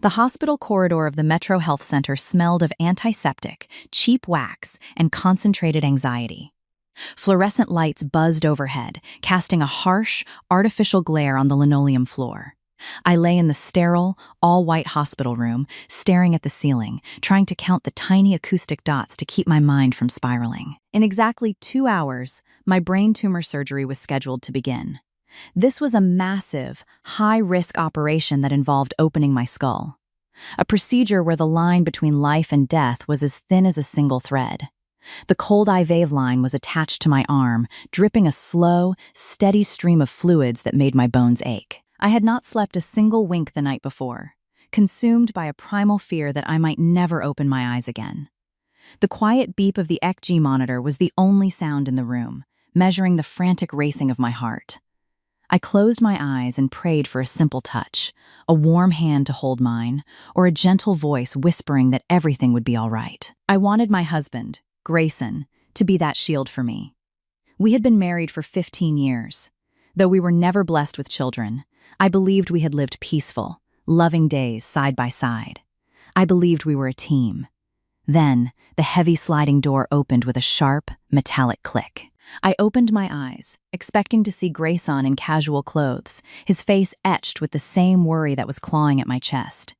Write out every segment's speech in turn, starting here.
The hospital corridor of the Metro Health Center smelled of antiseptic, cheap wax, and concentrated anxiety. Fluorescent lights buzzed overhead, casting a harsh, artificial glare on the linoleum floor. I lay in the sterile, all-white hospital room, staring at the ceiling, trying to count the tiny acoustic dots to keep my mind from spiraling. In exactly 2 hours, my brain tumor surgery was scheduled to begin. This was a massive, high-risk operation that involved opening my skull. A procedure where the line between life and death was as thin as a single thread. The cold IV line was attached to my arm, dripping a slow, steady stream of fluids that made my bones ache. I had not slept a single wink the night before, consumed by a primal fear that I might never open my eyes again. The quiet beep of the EKG monitor was the only sound in the room, measuring the frantic racing of my heart. I closed my eyes and prayed for a simple touch, a warm hand to hold mine, or a gentle voice whispering that everything would be all right. I wanted my husband, Grayson, to be that shield for me. We had been married for 15 years. Though we were never blessed with children, I believed we had lived peaceful, loving days side by side. I believed we were a team. Then, the heavy sliding door opened with a sharp, metallic click. I opened my eyes, expecting to see Grayson in casual clothes, his face etched with the same worry that was clawing at my chest.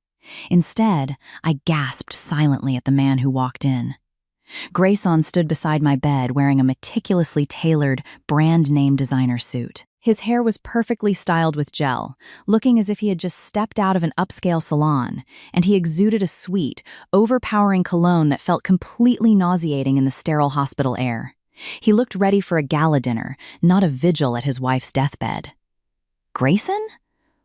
Instead, I gasped silently at the man who walked in. Grayson stood beside my bed wearing a meticulously tailored, brand-name designer suit. His hair was perfectly styled with gel, looking as if he had just stepped out of an upscale salon, and he exuded a sweet, overpowering cologne that felt completely nauseating in the sterile hospital air. He looked ready for a gala dinner, not a vigil at his wife's deathbed. "Grayson?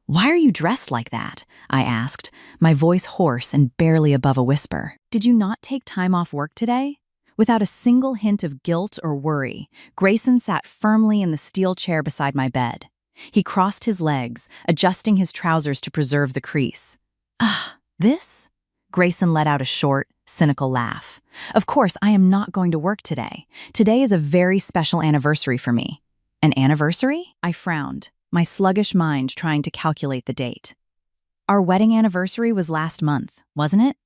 Why are you dressed like that?" I asked, my voice hoarse and barely above a whisper. "Did you not take time off work today?" Without a single hint of guilt or worry, Grayson sat firmly in the steel chair beside my bed. He crossed his legs, adjusting his trousers to preserve the crease. This?" Grayson let out a short, cynical laugh. "Of course, I am not going to work today. Today is a very special anniversary for me." "An anniversary?" I frowned, my sluggish mind trying to calculate the date. "Our wedding anniversary was last month, wasn't it?"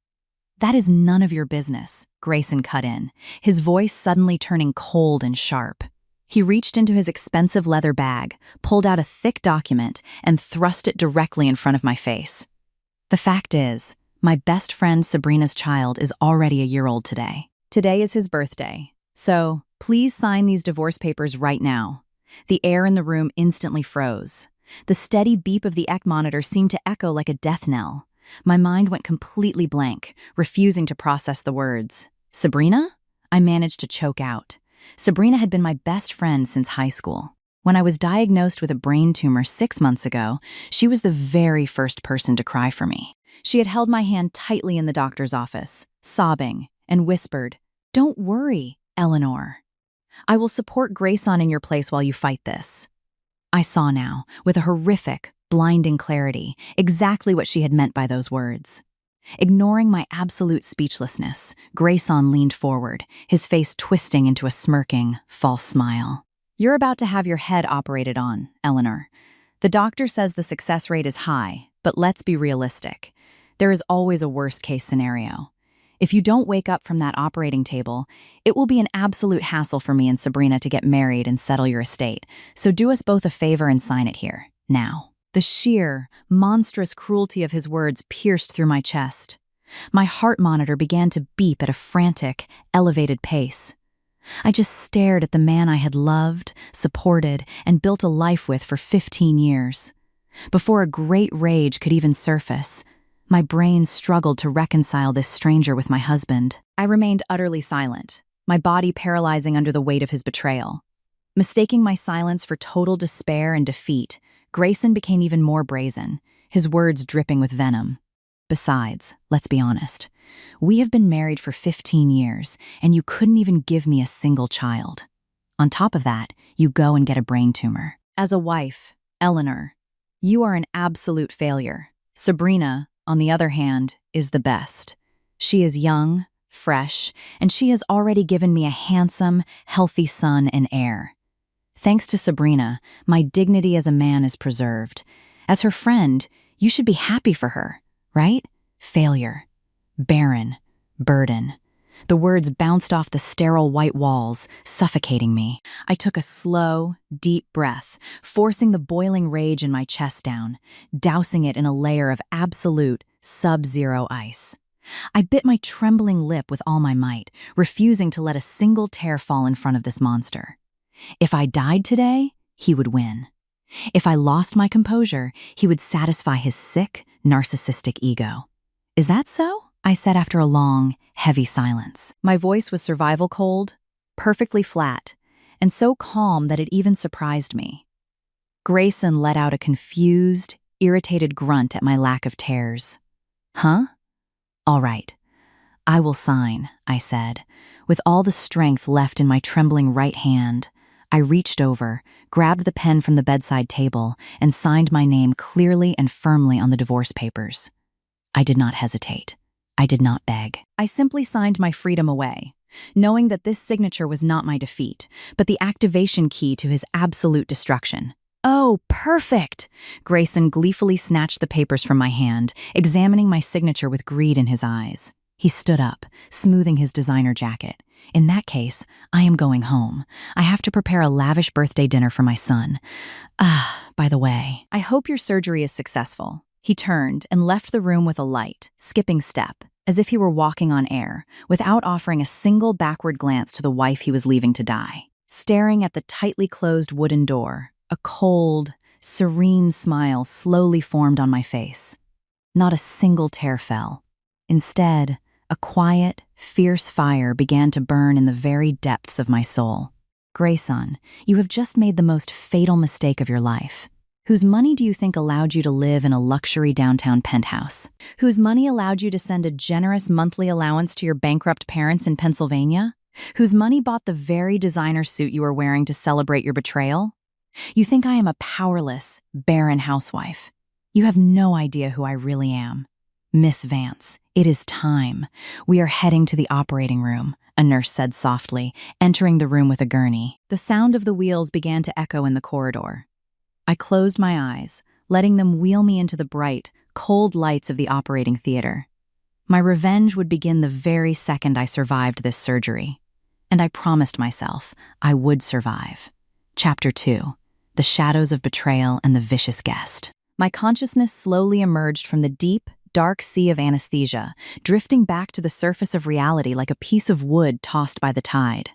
"That is none of your business," Grayson cut in, his voice suddenly turning cold and sharp. He reached into his expensive leather bag, pulled out a thick document, and thrust it directly in front of my face. "The fact is, my best friend Sabrina's child is already a year old today. Today is his birthday. So, please sign these divorce papers right now." The air in the room instantly froze. The steady beep of the EKG monitor seemed to echo like a death knell. My mind went completely blank, refusing to process the words. "Sabrina?" I managed to choke out. Sabrina had been my best friend since high school. When I was diagnosed with a brain tumor 6 months ago, she was the very first person to cry for me. She had held my hand tightly in the doctor's office, sobbing, and whispered, "Don't worry, Eleanor. I will support Grayson in your place while you fight this." I saw now, with a horrific, blinding clarity, exactly what she had meant by those words. Ignoring my absolute speechlessness, Grayson leaned forward, his face twisting into a smirking, false smile. "You're about to have your head operated on, Eleanor. The doctor says the success rate is high, but let's be realistic. There is always a worst-case scenario. If you don't wake up from that operating table, it will be an absolute hassle for me and Sabrina to get married and settle your estate, so do us both a favor and sign it here, now." The sheer, monstrous cruelty of his words pierced through my chest. My heart monitor began to beep at a frantic, elevated pace. I just stared at the man I had loved, supported, and built a life with for 15 years. Before a great rage could even surface, my brain struggled to reconcile this stranger with my husband. I remained utterly silent, my body paralyzing under the weight of his betrayal. Mistaking my silence for total despair and defeat, Grayson became even more brazen, his words dripping with venom. "Besides, let's be honest, we have been married for 15 years, and you couldn't even give me a single child. On top of that, you go and get a brain tumor. As a wife, Eleanor, you are an absolute failure. Sabrina, on the other hand, is the best. She is young, fresh, and she has already given me a handsome, healthy son and heir. Thanks to Sabrina, my dignity as a man is preserved. As her friend, you should be happy for her. right? Failure, barren, burden. The words bounced off the sterile white walls, suffocating me. I took a slow, deep breath, forcing the boiling rage in my chest down, dousing it in a layer of absolute, sub-zero ice. I bit my trembling lip with all my might, refusing to let a single tear fall in front of this monster. If I died today, he would win. If I lost my composure, he would satisfy his sick, narcissistic ego. Is that so? I said after a long, heavy silence. My voice was survival cold, perfectly flat, and so calm that it even surprised me. Grayson let out a confused, irritated grunt at my lack of tears. Huh? All right. I will sign, I said. With all the strength left in my trembling right hand, I reached over, grabbed the pen from the bedside table, and signed my name clearly and firmly on the divorce papers. I did not hesitate. I did not beg. I simply signed my freedom away, knowing that this signature was not my defeat, but the activation key to his absolute destruction. Oh, perfect! Grayson gleefully snatched the papers from my hand, examining my signature with greed in his eyes. He stood up, smoothing his designer jacket. In that case, I am going home. I have to prepare a lavish birthday dinner for my son. By the way, I hope your surgery is successful. He turned and left the room with a light, skipping step, as if he were walking on air, without offering a single backward glance to the wife he was leaving to die. Staring at the tightly closed wooden door, a cold, serene smile slowly formed on my face. Not a single tear fell. Instead, a quiet, fierce fire began to burn in the very depths of my soul. Grayson, you have just made the most fatal mistake of your life. Whose money do you think allowed you to live in a luxury downtown penthouse? Whose money allowed you to send a generous monthly allowance to your bankrupt parents in Pennsylvania? Whose money bought the very designer suit you are wearing to celebrate your betrayal? You think I am a powerless, barren housewife. You have no idea who I really am. Miss Vance, it is time. We are heading to the operating room, a nurse said softly, entering the room with a gurney. The sound of the wheels began to echo in the corridor. I closed my eyes, letting them wheel me into the bright, cold lights of the operating theater. My revenge would begin the very second I survived this surgery. And I promised myself I would survive. Chapter 2. The Shadows of Betrayal and the Vicious Guest. My consciousness slowly emerged from the deep, dark sea of anesthesia, drifting back to the surface of reality like a piece of wood tossed by the tide.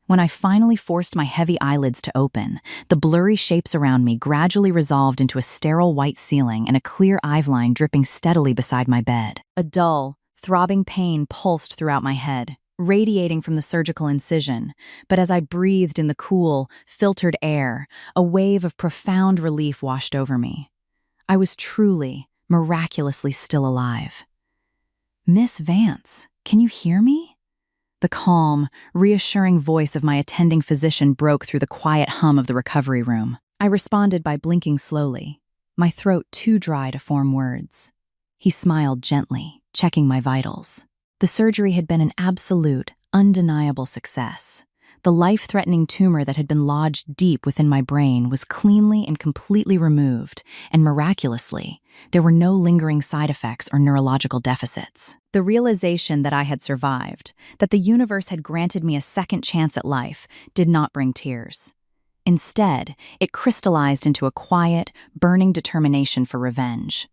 When I finally forced my heavy eyelids to open, the blurry shapes around me gradually resolved into a sterile white ceiling and a clear eyeline dripping steadily beside my bed. A dull, throbbing pain pulsed throughout my head, radiating from the surgical incision, but as I breathed in the cool, filtered air, a wave of profound relief washed over me. I was truly, miraculously still alive. Miss Vance, can you hear me? The calm, reassuring voice of my attending physician broke through the quiet hum of the recovery room. I responded by blinking slowly, my throat too dry to form words. He smiled gently, checking my vitals. The surgery had been an absolute, undeniable success. The life-threatening tumor that had been lodged deep within my brain was cleanly and completely removed, and miraculously, there were no lingering side effects or neurological deficits. The realization that I had survived, that the universe had granted me a second chance at life, did not bring tears. Instead, it crystallized into a quiet, burning determination for revenge.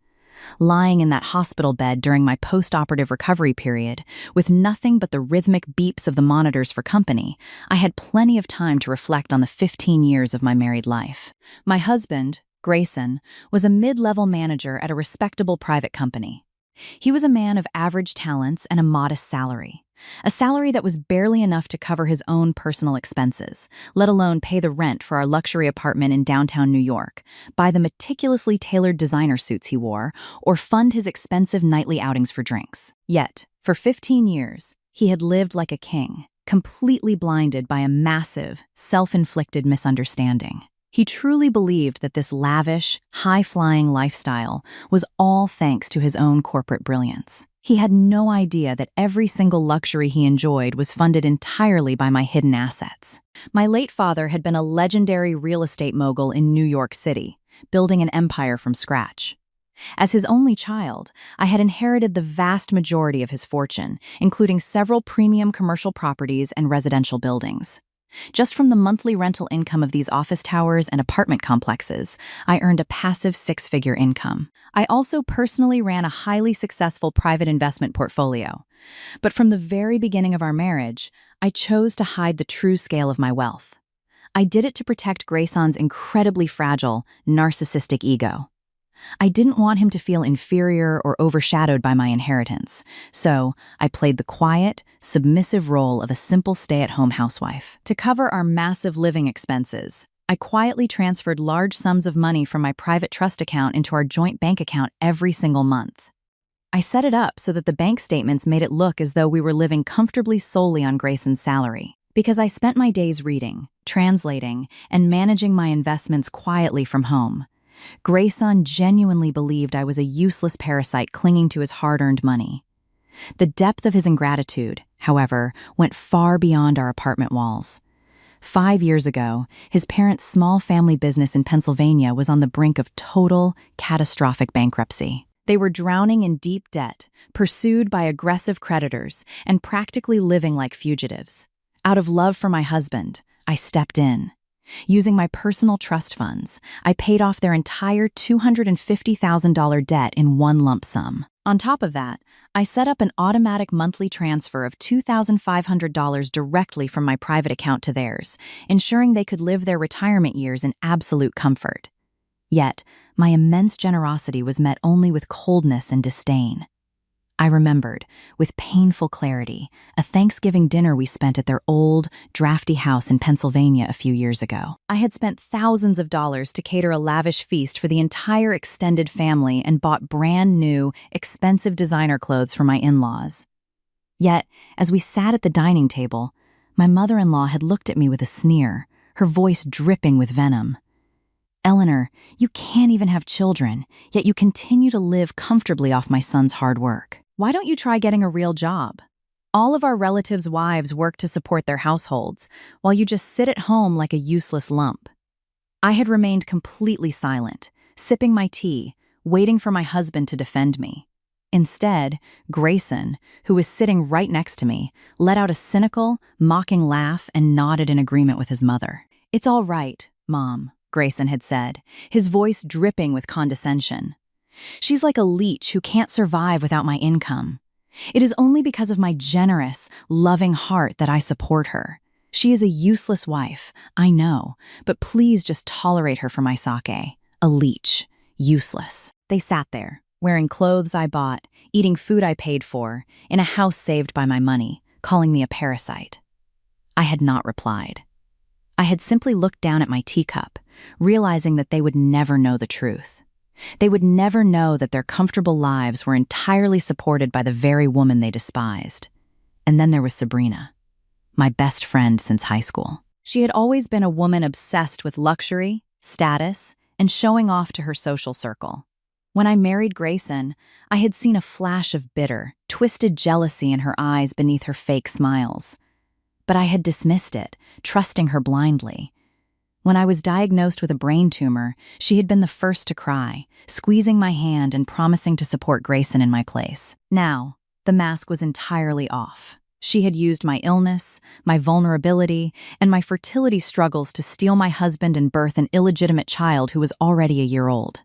Lying in that hospital bed during my post-operative recovery period, with nothing but the rhythmic beeps of the monitors for company, I had plenty of time to reflect on the 15 years of my married life. My husband, Grayson, was a mid-level manager at a respectable private company. He was a man of average talents and a modest salary. A salary that was barely enough to cover his own personal expenses, let alone pay the rent for our luxury apartment in downtown New York, buy the meticulously tailored designer suits he wore, or fund his expensive nightly outings for drinks. Yet, for 15 years, he had lived like a king, completely blinded by a massive, self-inflicted misunderstanding. He truly believed that this lavish, high-flying lifestyle was all thanks to his own corporate brilliance. He had no idea that every single luxury he enjoyed was funded entirely by my hidden assets. My late father had been a legendary real estate mogul in New York City, building an empire from scratch. As his only child, I had inherited the vast majority of his fortune, including several premium commercial properties and residential buildings. Just from the monthly rental income of these office towers and apartment complexes, I earned a passive six-figure income. I also personally ran a highly successful private investment portfolio. But from the very beginning of our marriage, I chose to hide the true scale of my wealth. I did it to protect Grayson's incredibly fragile, narcissistic ego. I didn't want him to feel inferior or overshadowed by my inheritance, so I played the quiet, submissive role of a simple stay-at-home housewife. To cover our massive living expenses, I quietly transferred large sums of money from my private trust account into our joint bank account every single month. I set it up so that the bank statements made it look as though we were living comfortably solely on Grayson's salary. Because I spent my days reading, translating, and managing my investments quietly from home, Grayson genuinely believed I was a useless parasite clinging to his hard-earned money. The depth of his ingratitude, however, went far beyond our apartment walls. 5 years ago, his parents' small family business in Pennsylvania was on the brink of total, catastrophic bankruptcy. They were drowning in deep debt, pursued by aggressive creditors, and practically living like fugitives. Out of love for my husband, I stepped in. Using my personal trust funds, I paid off their entire $250,000 debt in one lump sum. On top of that, I set up an automatic monthly transfer of $2,500 directly from my private account to theirs, ensuring they could live their retirement years in absolute comfort. Yet, my immense generosity was met only with coldness and disdain. I remembered, with painful clarity, a Thanksgiving dinner we spent at their old, drafty house in Pennsylvania a few years ago. I had spent thousands of dollars to cater a lavish feast for the entire extended family and bought brand new, expensive designer clothes for my in-laws. Yet, as we sat at the dining table, my mother-in-law had looked at me with a sneer, her voice dripping with venom. "Eleanor, you can't even have children, yet you continue to live comfortably off my son's hard work. Why don't you try getting a real job? All of our relatives' wives work to support their households, while you just sit at home like a useless lump." I had remained completely silent, sipping my tea, waiting for my husband to defend me. Instead, Grayson, who was sitting right next to me, let out a cynical, mocking laugh and nodded in agreement with his mother. "It's all right, Mom," Grayson had said, his voice dripping with condescension. "She's like a leech who can't survive without my income. It is only because of my generous, loving heart that I support her. She is a useless wife, I know, but please just tolerate her for my sake. A leech. Useless." They sat there, wearing clothes I bought, eating food I paid for, in a house saved by my money, calling me a parasite. I had not replied. I had simply looked down at my teacup, realizing that they would never know the truth. They would never know that their comfortable lives were entirely supported by the very woman they despised. And then there was Sabrina, my best friend since high school. She had always been a woman obsessed with luxury, status, and showing off to her social circle. When I married Grayson, I had seen a flash of bitter, twisted jealousy in her eyes beneath her fake smiles. But I had dismissed it, trusting her blindly. When I was diagnosed with a brain tumor, she had been the first to cry, squeezing my hand and promising to support Grayson in my place. Now, the mask was entirely off. She had used my illness, my vulnerability, and my fertility struggles to steal my husband and birth an illegitimate child who was already a year old.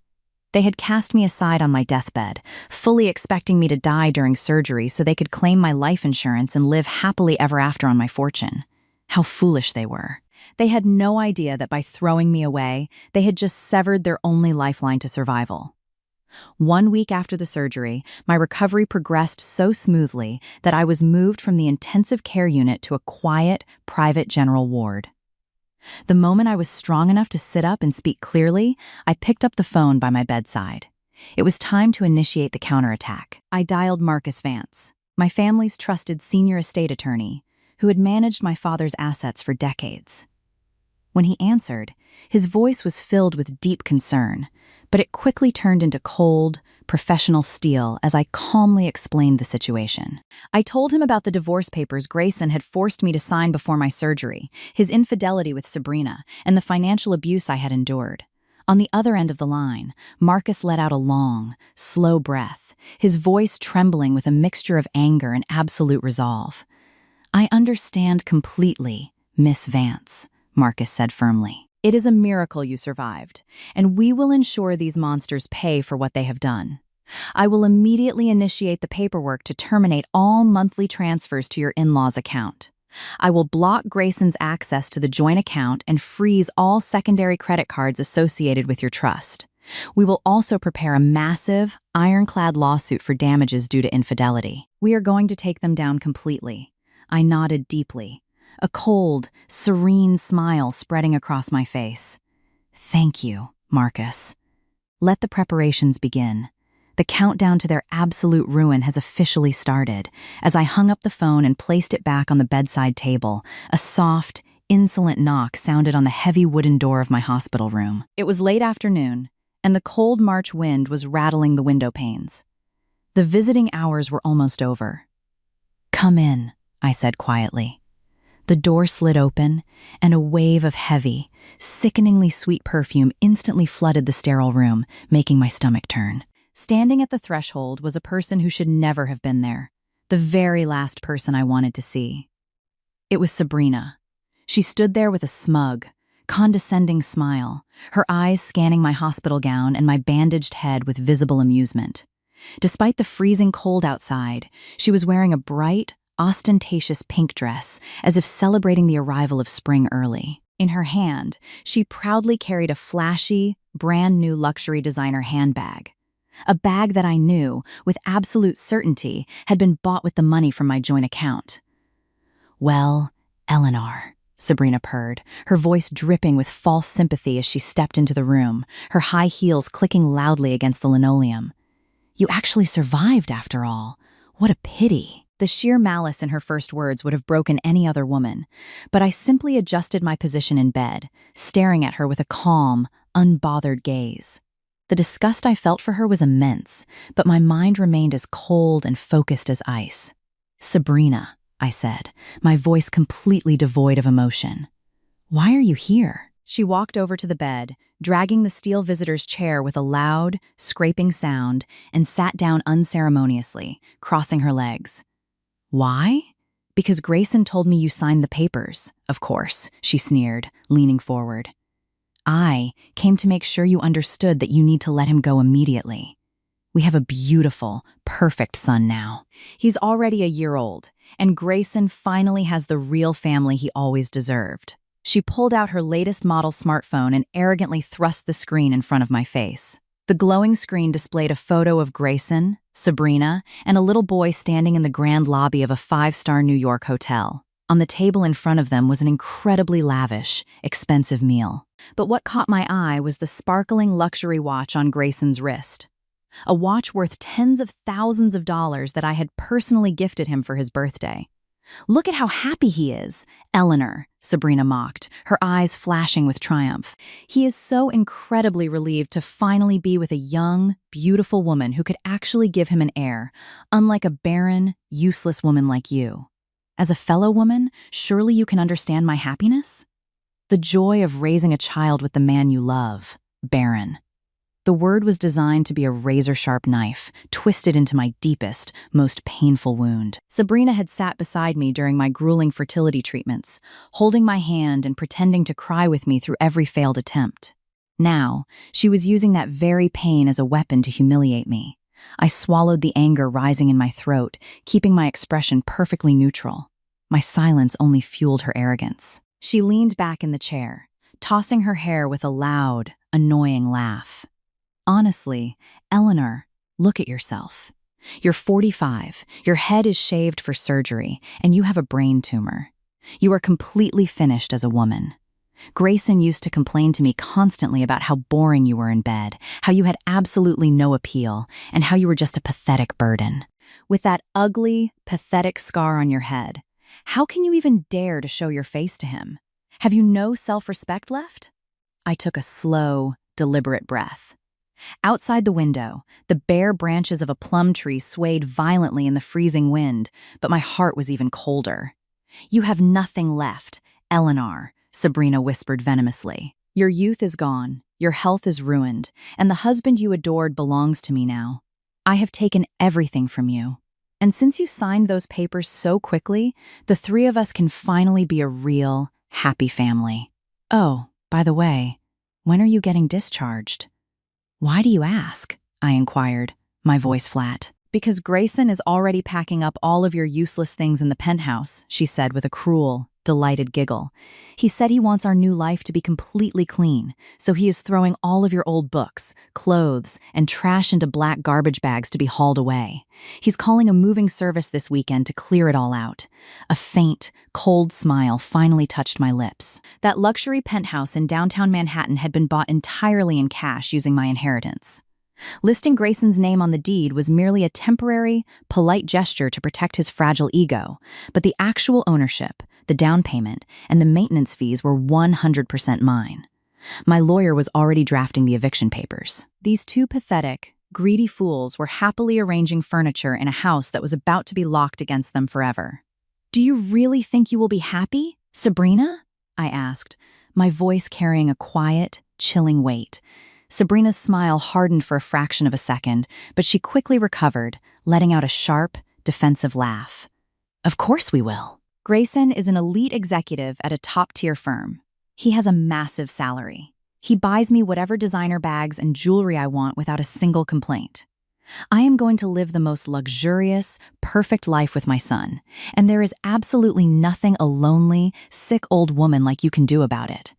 They had cast me aside on my deathbed, fully expecting me to die during surgery so they could claim my life insurance and live happily ever after on my fortune. How foolish they were. They had no idea that by throwing me away, they had just severed their only lifeline to survival. 1 week after the surgery, my recovery progressed so smoothly that I was moved from the intensive care unit to a quiet, private general ward. The moment I was strong enough to sit up and speak clearly, I picked up the phone by my bedside. It was time to initiate the counterattack. I dialed Marcus Vance, my family's trusted senior estate attorney, who had managed my father's assets for decades. When he answered, his voice was filled with deep concern, but it quickly turned into cold, professional steel as I calmly explained the situation. I told him about the divorce papers Grayson had forced me to sign before my surgery, his infidelity with Sabrina, and the financial abuse I had endured. On the other end of the line, Marcus let out a long, slow breath, his voice trembling with a mixture of anger and absolute resolve. "I understand completely, Miss Vance," Marcus said firmly. "It is a miracle you survived, and we will ensure these monsters pay for what they have done. I will immediately initiate the paperwork to terminate all monthly transfers to your in-laws' account. I will block Grayson's access to the joint account and freeze all secondary credit cards associated with your trust. We will also prepare a massive, ironclad lawsuit for damages due to infidelity. We are going to take them down completely." I nodded deeply, a cold, serene smile spreading across my face. "Thank you, Marcus. Let the preparations begin. The countdown to their absolute ruin has officially started." As I hung up the phone and placed it back on the bedside table, a soft, insolent knock sounded on the heavy wooden door of my hospital room. It was late afternoon, and the cold March wind was rattling the window panes. The visiting hours were almost over. "Come in," I said quietly. The door slid open, and a wave of heavy, sickeningly sweet perfume instantly flooded the sterile room, making my stomach turn. Standing at the threshold was a person who should never have been there, the very last person I wanted to see. It was Sabrina. She stood there with a smug, condescending smile, her eyes scanning my hospital gown and my bandaged head with visible amusement. Despite the freezing cold outside, she was wearing a bright, ostentatious pink dress, as if celebrating the arrival of spring early. In her hand, she proudly carried a flashy, brand-new luxury designer handbag. A bag that I knew, with absolute certainty, had been bought with the money from my joint account. "Well, Eleanor," Sabrina purred, her voice dripping with false sympathy as she stepped into the room, her high heels clicking loudly against the linoleum. "You actually survived after all. What a pity." The sheer malice in her first words would have broken any other woman, but I simply adjusted my position in bed, staring at her with a calm, unbothered gaze. The disgust I felt for her was immense, but my mind remained as cold and focused as ice. "Sabrina," I said, my voice completely devoid of emotion. "Why are you here?" She walked over to the bed, dragging the steel visitor's chair with a loud, scraping sound, and sat down unceremoniously, crossing her legs. "Why? Because Grayson told me you signed the papers, of course," she sneered, leaning forward. "I came to make sure you understood that you need to let him go immediately. We have a beautiful, perfect son now. He's already a year old, and Grayson finally has the real family he always deserved." She pulled out her latest model smartphone and arrogantly thrust the screen in front of my face. The glowing screen displayed a photo of Grayson, Sabrina, and a little boy standing in the grand lobby of a 5-star New York hotel. On the table in front of them was an incredibly lavish, expensive meal. But what caught my eye was the sparkling luxury watch on Grayson's wrist. A watch worth tens of thousands of dollars that I had personally gifted him for his birthday. "Look at how happy he is, Eleanor," Sabrina mocked, her eyes flashing with triumph. "He is so incredibly relieved to finally be with a young, beautiful woman who could actually give him an heir, unlike a barren, useless woman like you. As a fellow woman, surely you can understand my happiness? The joy of raising a child with the man you love, barren." The word was designed to be a razor-sharp knife, twisted into my deepest, most painful wound. Sabrina had sat beside me during my grueling fertility treatments, holding my hand and pretending to cry with me through every failed attempt. Now, she was using that very pain as a weapon to humiliate me. I swallowed the anger rising in my throat, keeping my expression perfectly neutral. My silence only fueled her arrogance. She leaned back in the chair, tossing her hair with a loud, annoying laugh. "Honestly, Eleanor, look at yourself. You're 45, your head is shaved for surgery, and you have a brain tumor. You are completely finished as a woman. Grayson used to complain to me constantly about how boring you were in bed, how you had absolutely no appeal, and how you were just a pathetic burden. With that ugly, pathetic scar on your head, how can you even dare to show your face to him? Have you no self-respect left?" I took a slow, deliberate breath. Outside the window, the bare branches of a plum tree swayed violently in the freezing wind, but my heart was even colder. "You have nothing left, Eleanor," Sabrina whispered venomously. "Your youth is gone, Your health is ruined, and the husband you adored belongs to me now. I have taken everything from you. And since you signed those papers so quickly, the three of us can finally be a real, happy family. Oh, by the way, when are you getting discharged? Why do you ask? I inquired, my voice flat. Because Grayson is already packing up all of your useless things in the penthouse, she said with a cruel, delighted giggle. He said he wants our new life to be completely clean, so he is throwing all of your old books, clothes, and trash into black garbage bags to be hauled away. He's calling a moving service this weekend to clear it all out. A faint, cold smile finally touched my lips. That luxury penthouse in downtown Manhattan had been bought entirely in cash using my inheritance. Listing Grayson's name on the deed was merely a temporary, polite gesture to protect his fragile ego, but the actual ownership, the down payment, and the maintenance fees were 100% mine. My lawyer was already drafting the eviction papers. These two pathetic, greedy fools were happily arranging furniture in a house that was about to be locked against them forever. "Do you really think you will be happy, Sabrina?" I asked, my voice carrying a quiet, chilling weight. Sabrina's smile hardened for a fraction of a second, but she quickly recovered, letting out a sharp, defensive laugh. "Of course we will." Grayson is an elite executive at a top-tier firm. He has a massive salary. He buys me whatever designer bags and jewelry I want without a single complaint. I am going to live the most luxurious, perfect life with my son, and there is absolutely nothing a lonely, sick old woman like you can do about it.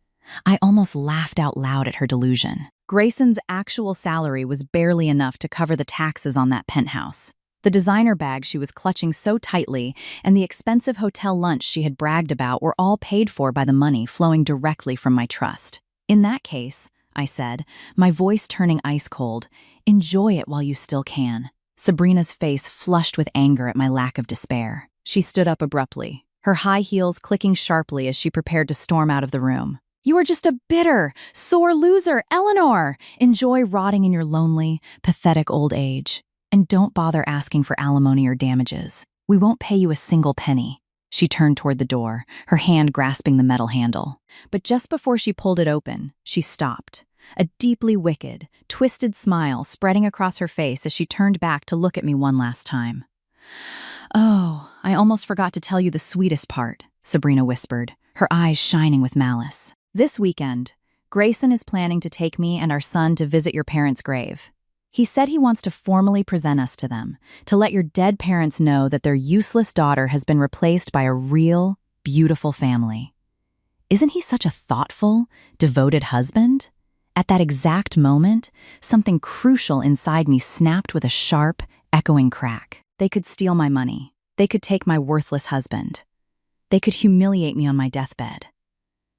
I almost laughed out loud at her delusion. Grayson's actual salary was barely enough to cover the taxes on that penthouse. The designer bag she was clutching so tightly and the expensive hotel lunch she had bragged about were all paid for by the money flowing directly from my trust. "In that case," I said, my voice turning ice cold, "enjoy it while you still can." Sabrina's face flushed with anger at my lack of despair. She stood up abruptly, her high heels clicking sharply as she prepared to storm out of the room. "You are just a bitter, sore loser, Eleanor! Enjoy rotting in your lonely, pathetic old age. And don't bother asking for alimony or damages. We won't pay you a single penny." She turned toward the door, her hand grasping the metal handle. But just before she pulled it open, she stopped. A deeply wicked, twisted smile spreading across her face as she turned back to look at me one last time. "Oh, I almost forgot to tell you the sweetest part," Sabrina whispered, her eyes shining with malice. "This weekend, Grayson is planning to take me and our son to visit your parents' grave. He said he wants to formally present us to them, to let your dead parents know that their useless daughter has been replaced by a real, beautiful family. Isn't he such a thoughtful, devoted husband?" At that exact moment, something crucial inside me snapped with a sharp, echoing crack. They could steal my money. They could take my worthless husband. They could humiliate me on my deathbed.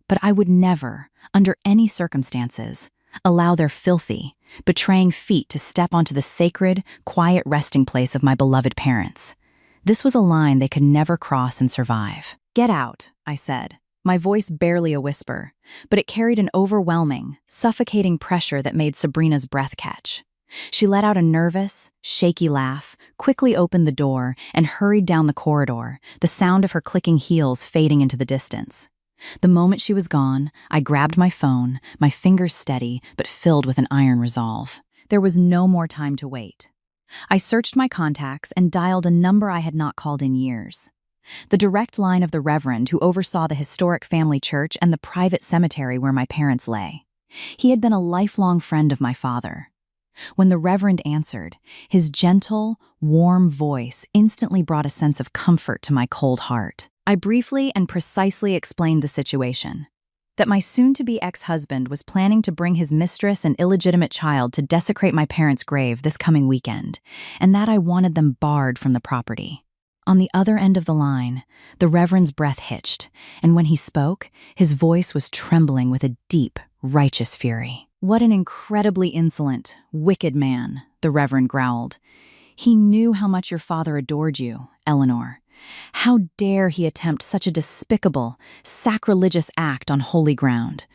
But I would never, under any circumstances, allow their filthy, betraying feet to step onto the sacred, quiet resting place of my beloved parents. This was a line they could never cross and survive. "Get out," I said, my voice barely a whisper, but it carried an overwhelming, suffocating pressure that made Sabrina's breath catch. She let out a nervous, shaky laugh, quickly opened the door, and hurried down the corridor, the sound of her clicking heels fading into the distance. The moment she was gone, I grabbed my phone, my fingers steady but filled with an iron resolve. There was no more time to wait. I searched my contacts and dialed a number I had not called in years. The direct line of the Reverend who oversaw the historic family church and the private cemetery where my parents lay. He had been a lifelong friend of my father. When the Reverend answered, his gentle, warm voice instantly brought a sense of comfort to my cold heart. I briefly and precisely explained the situation. That my soon-to-be ex-husband was planning to bring his mistress and illegitimate child to desecrate my parents' grave this coming weekend, and that I wanted them barred from the property. On the other end of the line, the Reverend's breath hitched, and when he spoke, his voice was trembling with a deep, righteous fury. "What an incredibly insolent, wicked man," the Reverend growled. "He knew how much your father adored you, Eleanor. How dare he attempt such a despicable, sacrilegious act on holy ground?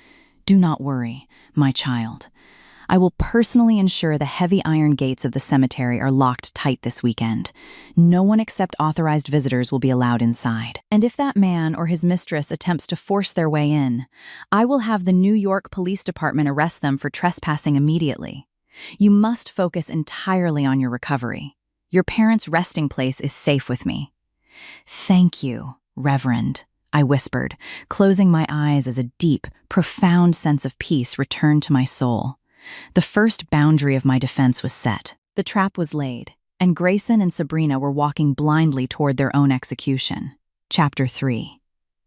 Do not worry, my child. I will personally ensure the heavy iron gates of the cemetery are locked tight this weekend. No one except authorized visitors will be allowed inside. And if that man or his mistress attempts to force their way in, I will have the New York Police Department arrest them for trespassing immediately. You must focus entirely on your recovery. Your parents' resting place is safe with me." "Thank you, Reverend," I whispered, closing my eyes as a deep, profound sense of peace returned to my soul. The first boundary of my defense was set. The trap was laid, and Grayson and Sabrina were walking blindly toward their own execution. Chapter 3.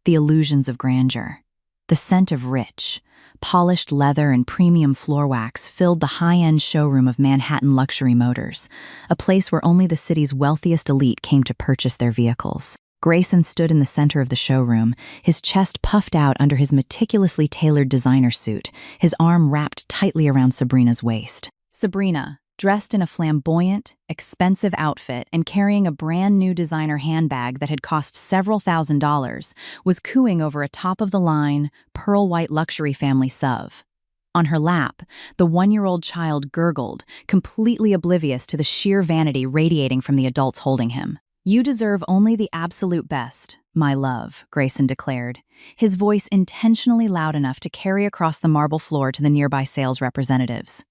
The Illusions of Grandeur. The scent of rich, polished leather and premium floor wax filled the high-end showroom of Manhattan Luxury Motors, a place where only the city's wealthiest elite came to purchase their vehicles. Grayson stood in the center of the showroom, his chest puffed out under his meticulously tailored designer suit, his arm wrapped tightly around Sabrina's waist. Sabrina, dressed in a flamboyant, expensive outfit and carrying a brand-new designer handbag that had cost several $1,000s, was cooing over a top-of-the-line, pearl-white luxury family SUV. On her lap, the one-year-old child gurgled, completely oblivious to the sheer vanity radiating from the adults holding him. "You deserve only the absolute best, my love," Grayson declared, his voice intentionally loud enough to carry across the marble floor to the nearby sales representatives.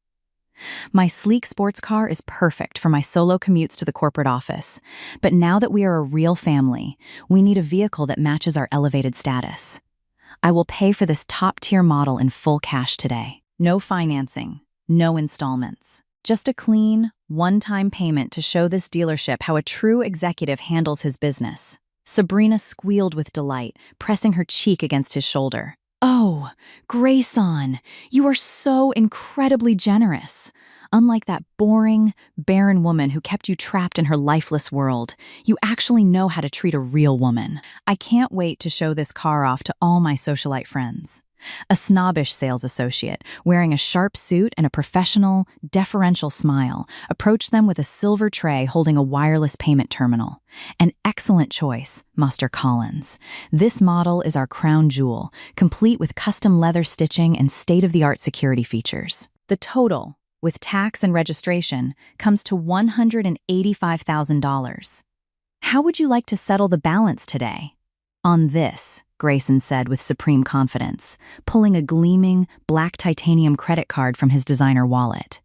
"My sleek sports car is perfect for my solo commutes to the corporate office, but now that we are a real family, we need a vehicle that matches our elevated status. I will pay for this top-tier model in full cash today. No financing, no installments. Just a clean, one-time payment to show this dealership how a true executive handles his business." Sabrina squealed with delight, pressing her cheek against his shoulder. "Oh, Grayson, you are so incredibly generous. Unlike that boring, barren woman who kept you trapped in her lifeless world, you actually know how to treat a real woman. I can't wait to show this car off to all my socialite friends." A snobbish sales associate, wearing a sharp suit and a professional, deferential smile, approached them with a silver tray holding a wireless payment terminal. "An excellent choice, Master Collins. This model is our crown jewel, complete with custom leather stitching and state-of-the-art security features. The total, with tax and registration, comes to $185,000. How would you like to settle the balance today?" "On this," Grayson said with supreme confidence, pulling a gleaming, black titanium credit card from his designer wallet.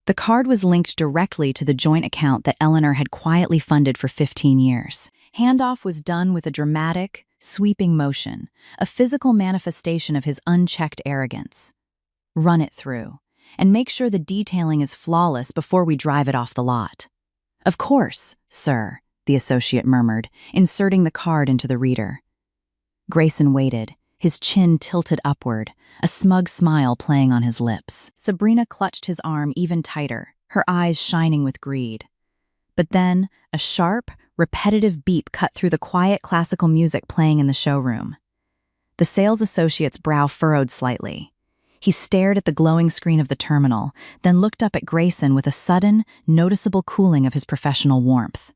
The card was linked directly to the joint account that Eleanor had quietly funded for 15 years. Handoff was done with a dramatic, sweeping motion, a physical manifestation of his unchecked arrogance. "Run it through, and make sure the detailing is flawless before we drive it off the lot." "Of course, sir," the associate murmured, inserting the card into the reader. Grayson waited, his chin tilted upward, a smug smile playing on his lips. Sabrina clutched his arm even tighter, her eyes shining with greed. But then, a sharp, repetitive beep cut through the quiet classical music playing in the showroom. The sales associate's brow furrowed slightly. He stared at the glowing screen of the terminal, then looked up at Grayson with a sudden, noticeable cooling of his professional warmth.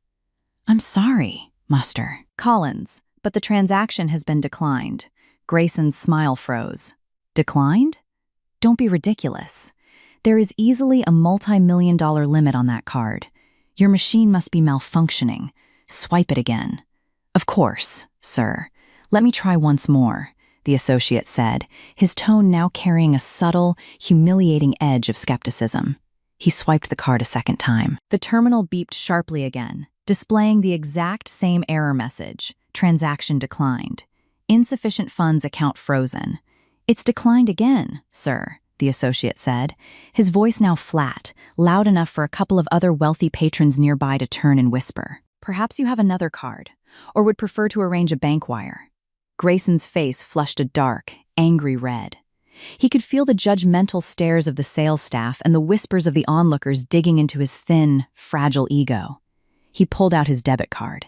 "I'm sorry, Master Collins, but the transaction has been declined." Grayson's smile froze. "Declined? Don't be ridiculous. There is easily a multi-million-dollar limit on that card. Your machine must be malfunctioning. Swipe it again." "Of course, sir. Let me try once more," the associate said, his tone now carrying a subtle, humiliating edge of skepticism. He swiped the card a second time. The terminal beeped sharply again, displaying the exact same error message. Transaction declined. Insufficient funds account frozen. "It's declined again, sir," the associate said, his voice now flat, loud enough for a couple of other wealthy patrons nearby to turn and whisper. "Perhaps you have another card, or would prefer to arrange a bank wire." Grayson's face flushed a dark, angry red. He could feel the judgmental stares of the sales staff and the whispers of the onlookers digging into his thin, fragile ego. He pulled out his debit card.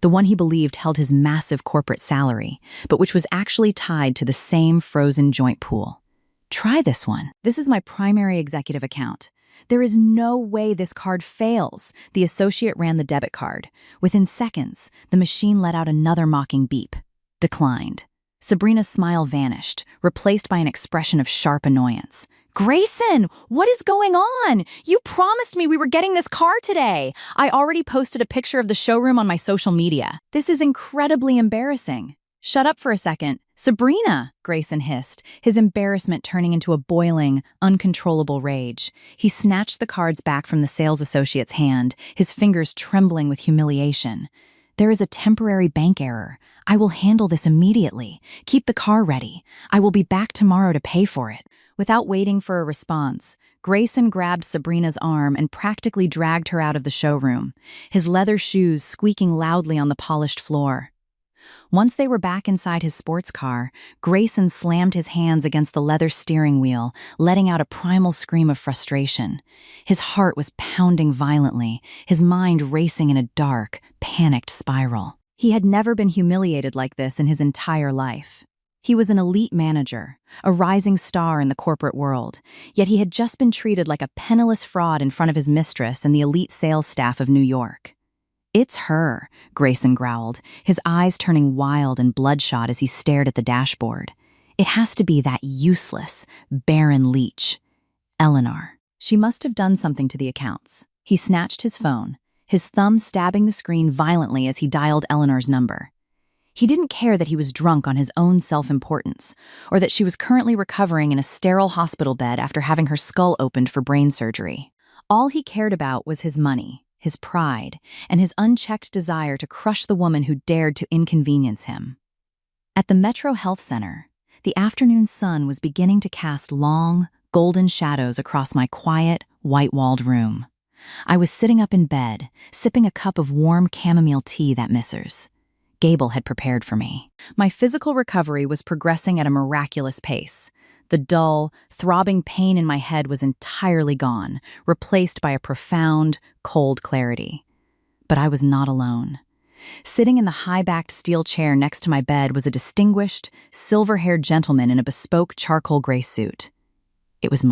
The one he believed held his massive corporate salary, but which was actually tied to the same frozen joint pool. "Try this one. This is my primary executive account. There is no way this card fails." The associate ran the debit card. Within seconds, the machine let out another mocking beep. "Declined." Sabrina's smile vanished, replaced by an expression of sharp annoyance. Grayson, what is going on? You promised me we were getting this car today. I already posted a picture of the showroom on my social media. This is incredibly embarrassing. Shut up for a second. Sabrina, Grayson hissed, his embarrassment turning into a boiling, uncontrollable rage. He snatched the cards back from the sales associate's hand, his fingers trembling with humiliation. There is a temporary bank error. I will handle this immediately. Keep the car ready. I will be back tomorrow to pay for it. Without waiting for a response, Grayson grabbed Sabrina's arm and practically dragged her out of the showroom, his leather shoes squeaking loudly on the polished floor. Once they were back inside his sports car, Grayson slammed his hands against the leather steering wheel, letting out a primal scream of frustration. His heart was pounding violently, his mind racing in a dark, panicked spiral. He had never been humiliated like this in his entire life. He was an elite manager, a rising star in the corporate world, yet he had just been treated like a penniless fraud in front of his mistress and the elite sales staff of New York. "It's her," Grayson growled, his eyes turning wild and bloodshot as he stared at the dashboard. "It has to be that useless, barren leech. Eleanor. She must have done something to the accounts." He snatched his phone, his thumb stabbing the screen violently as he dialed Eleanor's number. He didn't care that he was drunk on his own self-importance, or that she was currently recovering in a sterile hospital bed after having her skull opened for brain surgery. All he cared about was his money, his pride, and his unchecked desire to crush the woman who dared to inconvenience him. At the Metro Health Center, the afternoon sun was beginning to cast long, golden shadows across my quiet, white-walled room. I was sitting up in bed, sipping a cup of warm chamomile tea that Mistress Gable had prepared for me. My physical recovery was progressing at a miraculous pace. The dull, throbbing pain in my head was entirely gone, replaced by a profound, cold clarity. But I was not alone. Sitting in the high-backed steel chair next to my bed was a distinguished, silver-haired gentleman in a bespoke charcoal gray suit. It was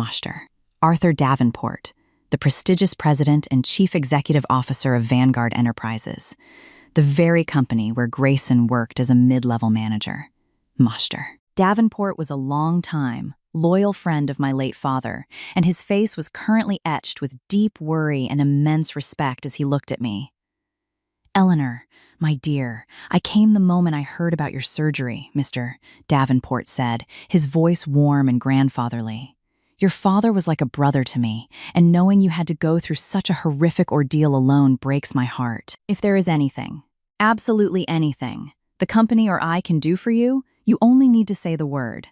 Arthur Davenport, the prestigious president and chief executive officer of Vanguard Enterprises, the very company where Grayson worked as a mid-level manager. Davenport was a long-time, loyal friend of my late father, and his face was currently etched with deep worry and immense respect as he looked at me. "Eleanor, my dear, I came the moment I heard about your surgery," Mr. Davenport said, his voice warm and grandfatherly. "Your father was like a brother to me, and knowing you had to go through such a horrific ordeal alone breaks my heart. If there is anything, absolutely anything, the company or I can do for you, you only need to say the word."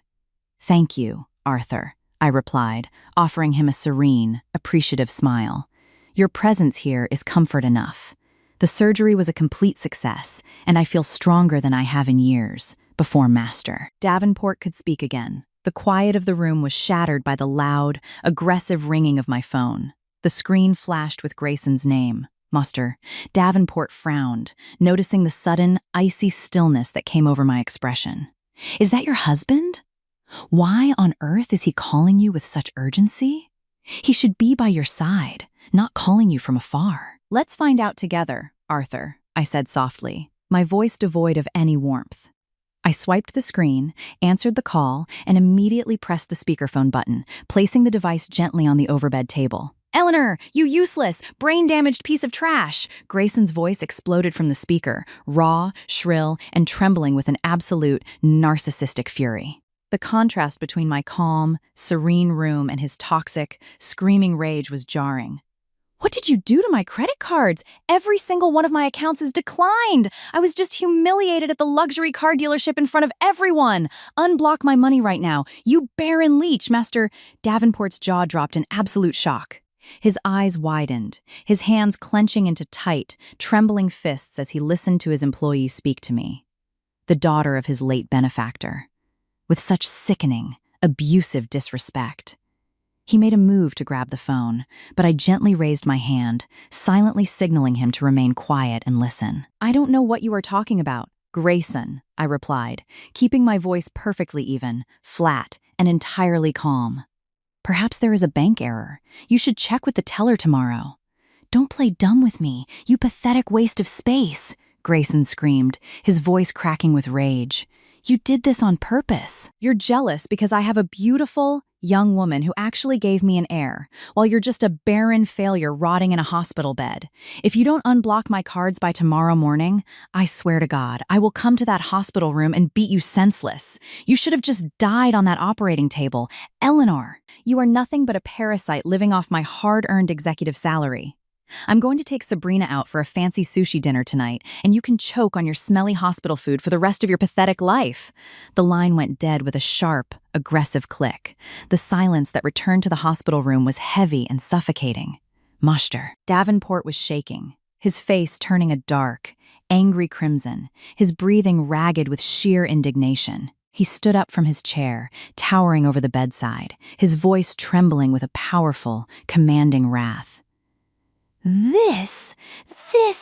"Thank you, Arthur," I replied, offering him a serene, appreciative smile. "Your presence here is comfort enough. The surgery was a complete success, and I feel stronger than I have in years, before Master." Davenport could speak again. The quiet of the room was shattered by the loud, aggressive ringing of my phone. The screen flashed with Grayson's name. Davenport frowned, noticing the sudden, icy stillness that came over my expression. "Is that your husband? Why on earth is he calling you with such urgency? He should be by your side, not calling you from afar." "Let's find out together, Arthur," I said softly, my voice devoid of any warmth. I swiped the screen, answered the call, and immediately pressed the speakerphone button, placing the device gently on the overbed table. "Eleanor, you useless, brain-damaged piece of trash!" Grayson's voice exploded from the speaker, raw, shrill, and trembling with an absolute, narcissistic fury. The contrast between my calm, serene room and his toxic, screaming rage was jarring. "What did you do to my credit cards? Every single one of my accounts is declined. I was just humiliated at the luxury car dealership in front of everyone. Unblock my money right now. You barren leech, Master." Davenport's jaw dropped in absolute shock. His eyes widened, his hands clenching into tight, trembling fists as he listened to his employee speak to me. The daughter of his late benefactor. With such sickening, abusive disrespect. He made a move to grab the phone, but I gently raised my hand, silently signaling him to remain quiet and listen. "I don't know what you are talking about, Grayson," I replied, keeping my voice perfectly even, flat, and entirely calm. "Perhaps there is a bank error. You should check with the teller tomorrow." "Don't play dumb with me, you pathetic waste of space," Grayson screamed, his voice cracking with rage. You did this on purpose. You're jealous because I have a beautiful, young woman who actually gave me an heir, while you're just a barren failure rotting in a hospital bed. If you don't unblock my cards by tomorrow morning, I swear to God, I will come to that hospital room and beat you senseless. You should have just died on that operating table. Eleanor, you are nothing but a parasite living off my hard-earned executive salary. I'm going to take Sabrina out for a fancy sushi dinner tonight, and you can choke on your smelly hospital food for the rest of your pathetic life. The line went dead with a sharp, aggressive click. The silence that returned to the hospital room was heavy and suffocating. Muster. Davenport was shaking, his face turning a dark, angry crimson, his breathing ragged with sheer indignation. He stood up from his chair, towering over the bedside, his voice trembling with a powerful, commanding wrath. This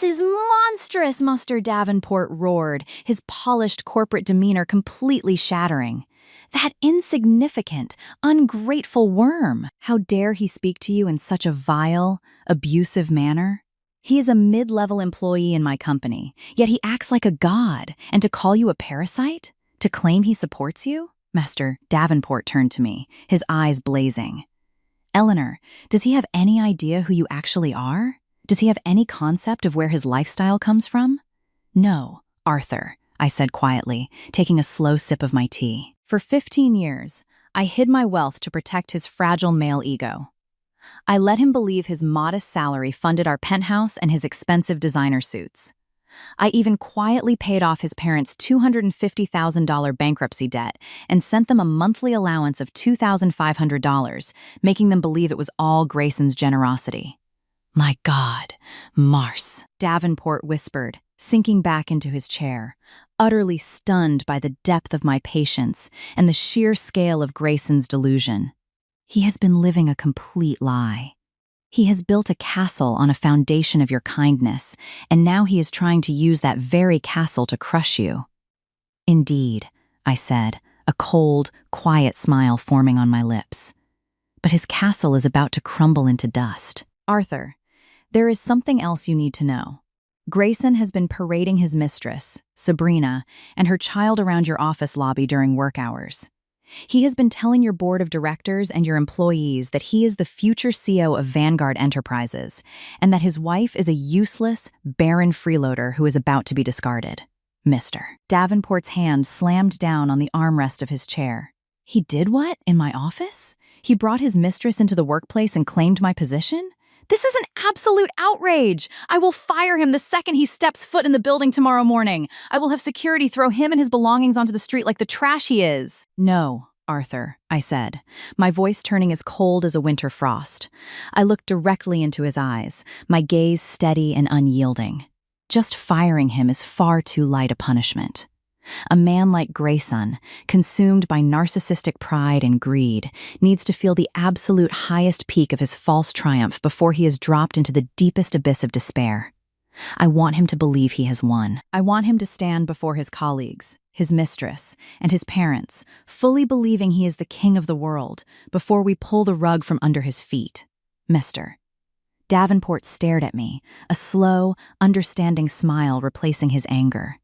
is monstrous, Muster Davenport roared, his polished corporate demeanor completely shattering. That insignificant, ungrateful worm! How dare he speak to you in such a vile, abusive manner? He is a mid-level employee in my company, yet he acts like a god, and to call you a parasite? To claim he supports you? Master Davenport turned to me, his eyes blazing. Eleanor, does he have any idea who you actually are? Does he have any concept of where his lifestyle comes from? No, Arthur, I said quietly, taking a slow sip of my tea. For 15 years, I hid my wealth to protect his fragile male ego. I let him believe his modest salary funded our penthouse and his expensive designer suits. I even quietly paid off his parents' $250,000 bankruptcy debt and sent them a monthly allowance of $2,500, making them believe it was all Grayson's generosity. My God, Mars, Davenport whispered, sinking back into his chair, utterly stunned by the depth of my patience and the sheer scale of Grayson's delusion. He has been living a complete lie. He has built a castle on a foundation of your kindness, and now he is trying to use that very castle to crush you. Indeed, I said, a cold, quiet smile forming on my lips. But his castle is about to crumble into dust. Arthur, there is something else you need to know. Grayson has been parading his mistress, Sabrina, and her child around your office lobby during work hours. He has been telling your board of directors and your employees that he is the future CEO of Vanguard Enterprises, and that his wife is a useless, barren freeloader who is about to be discarded. Mr. Davenport's hand slammed down on the armrest of his chair. He did what? In my office? He brought his mistress into the workplace and claimed my position? This is an absolute outrage! I will fire him the second he steps foot in the building tomorrow morning. I will have security throw him and his belongings onto the street like the trash he is. No, Arthur, I said, my voice turning as cold as a winter frost. I looked directly into his eyes, my gaze steady and unyielding. Just firing him is far too light a punishment. A man like Grayson, consumed by narcissistic pride and greed, needs to feel the absolute highest peak of his false triumph before he is dropped into the deepest abyss of despair. I want him to believe he has won. I want him to stand before his colleagues, his mistress, and his parents, fully believing he is the king of the world, before we pull the rug from under his feet. Mister. Davenport stared at me, a slow, understanding smile replacing his anger.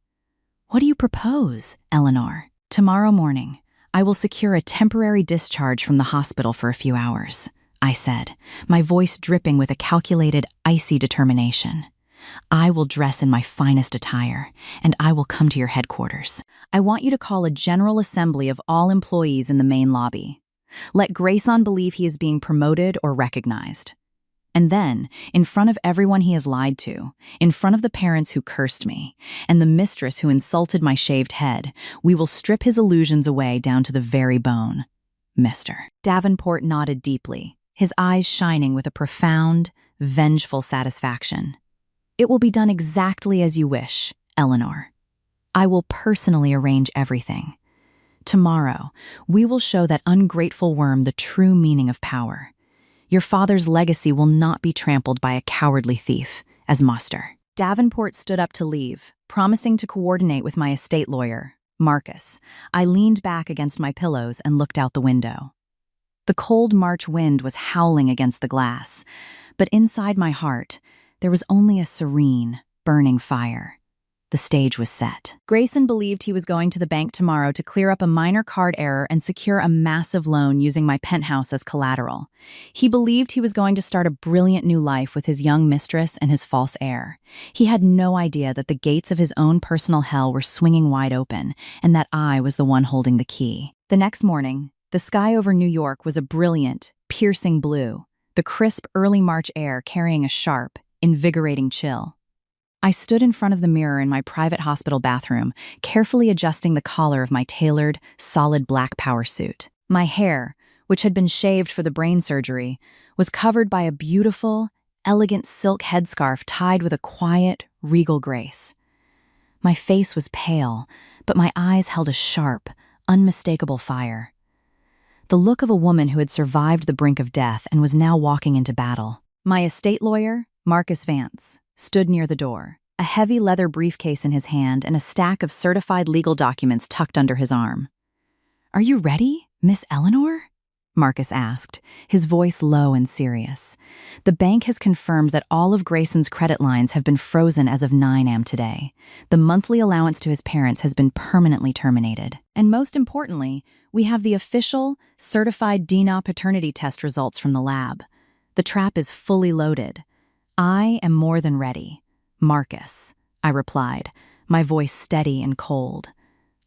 What do you propose, Eleanor? Tomorrow morning, I will secure a temporary discharge from the hospital for a few hours, I said, my voice dripping with a calculated, icy determination. I will dress in my finest attire, and I will come to your headquarters. I want you to call a general assembly of all employees in the main lobby. Let Grayson believe he is being promoted or recognized. And then, in front of everyone he has lied to, in front of the parents who cursed me, and the mistress who insulted my shaved head, we will strip his illusions away down to the very bone. Mister. Davenport nodded deeply, his eyes shining with a profound, vengeful satisfaction. It will be done exactly as you wish, Eleanor. I will personally arrange everything. Tomorrow, we will show that ungrateful worm the true meaning of power. Your father's legacy will not be trampled by a cowardly thief, as Muster. Davenport stood up to leave, promising to coordinate with my estate lawyer, Marcus. I leaned back against my pillows and looked out the window. The cold March wind was howling against the glass, but inside my heart, there was only a serene, burning fire. The stage was set. Grayson believed he was going to the bank tomorrow to clear up a minor card error and secure a massive loan using my penthouse as collateral. He believed he was going to start a brilliant new life with his young mistress and his false heir. He had no idea that the gates of his own personal hell were swinging wide open, and that I was the one holding the key. The next morning, the sky over New York was a brilliant, piercing blue, the crisp early March air carrying a sharp, invigorating chill. I stood in front of the mirror in my private hospital bathroom, carefully adjusting the collar of my tailored, solid black power suit. My hair, which had been shaved for the brain surgery, was covered by a beautiful, elegant silk headscarf tied with a quiet, regal grace. My face was pale, but my eyes held a sharp, unmistakable fire. The look of a woman who had survived the brink of death and was now walking into battle. My estate lawyer, Marcus Vance, stood near the door, a heavy leather briefcase in his hand and a stack of certified legal documents tucked under his arm. "Are you ready, Miss Eleanor?" Marcus asked, his voice low and serious. "The bank has confirmed that all of Grayson's credit lines have been frozen as of 9 a.m. today. The monthly allowance to his parents has been permanently terminated. And most importantly, we have the official, certified DNA paternity test results from the lab. The trap is fully loaded. I am more than ready. Marcus," I replied, my voice steady and cold.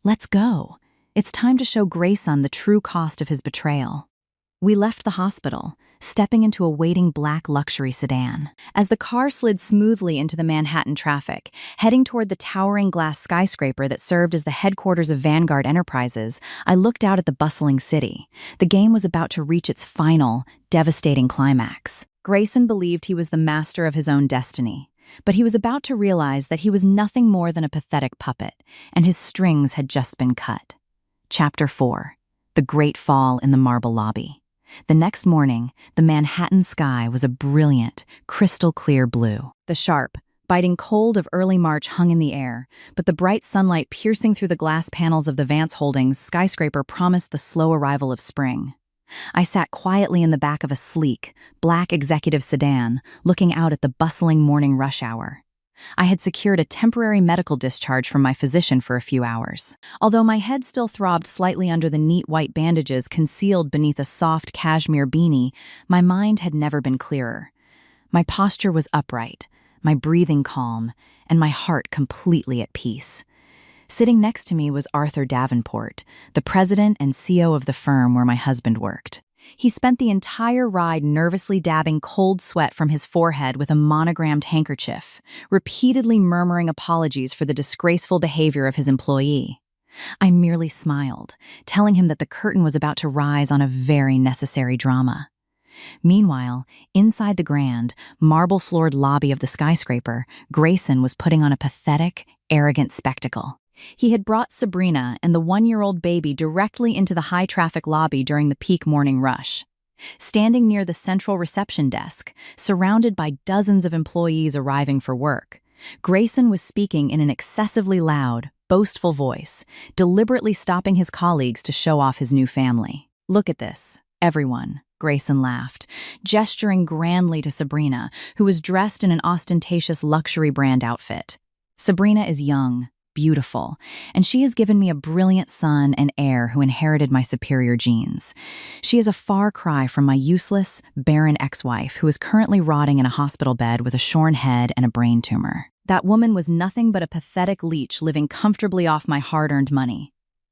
"Let's go. It's time to show Grayson the true cost of his betrayal." We left the hospital, stepping into a waiting black luxury sedan. As the car slid smoothly into the Manhattan traffic, heading toward the towering glass skyscraper that served as the headquarters of Vanguard Enterprises, I looked out at the bustling city. The game was about to reach its final, devastating climax. Grayson believed he was the master of his own destiny, but he was about to realize that he was nothing more than a pathetic puppet, and his strings had just been cut. Chapter 4. The Great Fall in the Marble Lobby. The next morning, the Manhattan sky was a brilliant, crystal-clear blue. The sharp, biting cold of early March hung in the air, but the bright sunlight piercing through the glass panels of the Vance Holdings skyscraper promised the slow arrival of spring. I sat quietly in the back of a sleek, black executive sedan, looking out at the bustling morning rush hour. I had secured a temporary medical discharge from my physician for a few hours. Although my head still throbbed slightly under the neat white bandages concealed beneath a soft cashmere beanie, my mind had never been clearer. My posture was upright, my breathing calm, and my heart completely at peace. Sitting next to me was Arthur Davenport, the president and CEO of the firm where my husband worked. He spent the entire ride nervously dabbing cold sweat from his forehead with a monogrammed handkerchief, repeatedly murmuring apologies for the disgraceful behavior of his employee. I merely smiled, telling him that the curtain was about to rise on a very necessary drama. Meanwhile, inside the grand, marble-floored lobby of the skyscraper, Grayson was putting on a pathetic, arrogant spectacle. He had brought Sabrina and the 1-year-old baby directly into the high-traffic lobby during the peak morning rush. Standing near the central reception desk, surrounded by dozens of employees arriving for work, Grayson was speaking in an excessively loud, boastful voice, deliberately stopping his colleagues to show off his new family. "Look at this, everyone," Grayson laughed, gesturing grandly to Sabrina, who was dressed in an ostentatious luxury brand outfit. "Sabrina is young, beautiful, and she has given me a brilliant son and heir who inherited my superior genes. She is a far cry from my useless, barren ex-wife who is currently rotting in a hospital bed with a shorn head and a brain tumor. That woman was nothing but a pathetic leech living comfortably off my hard-earned money.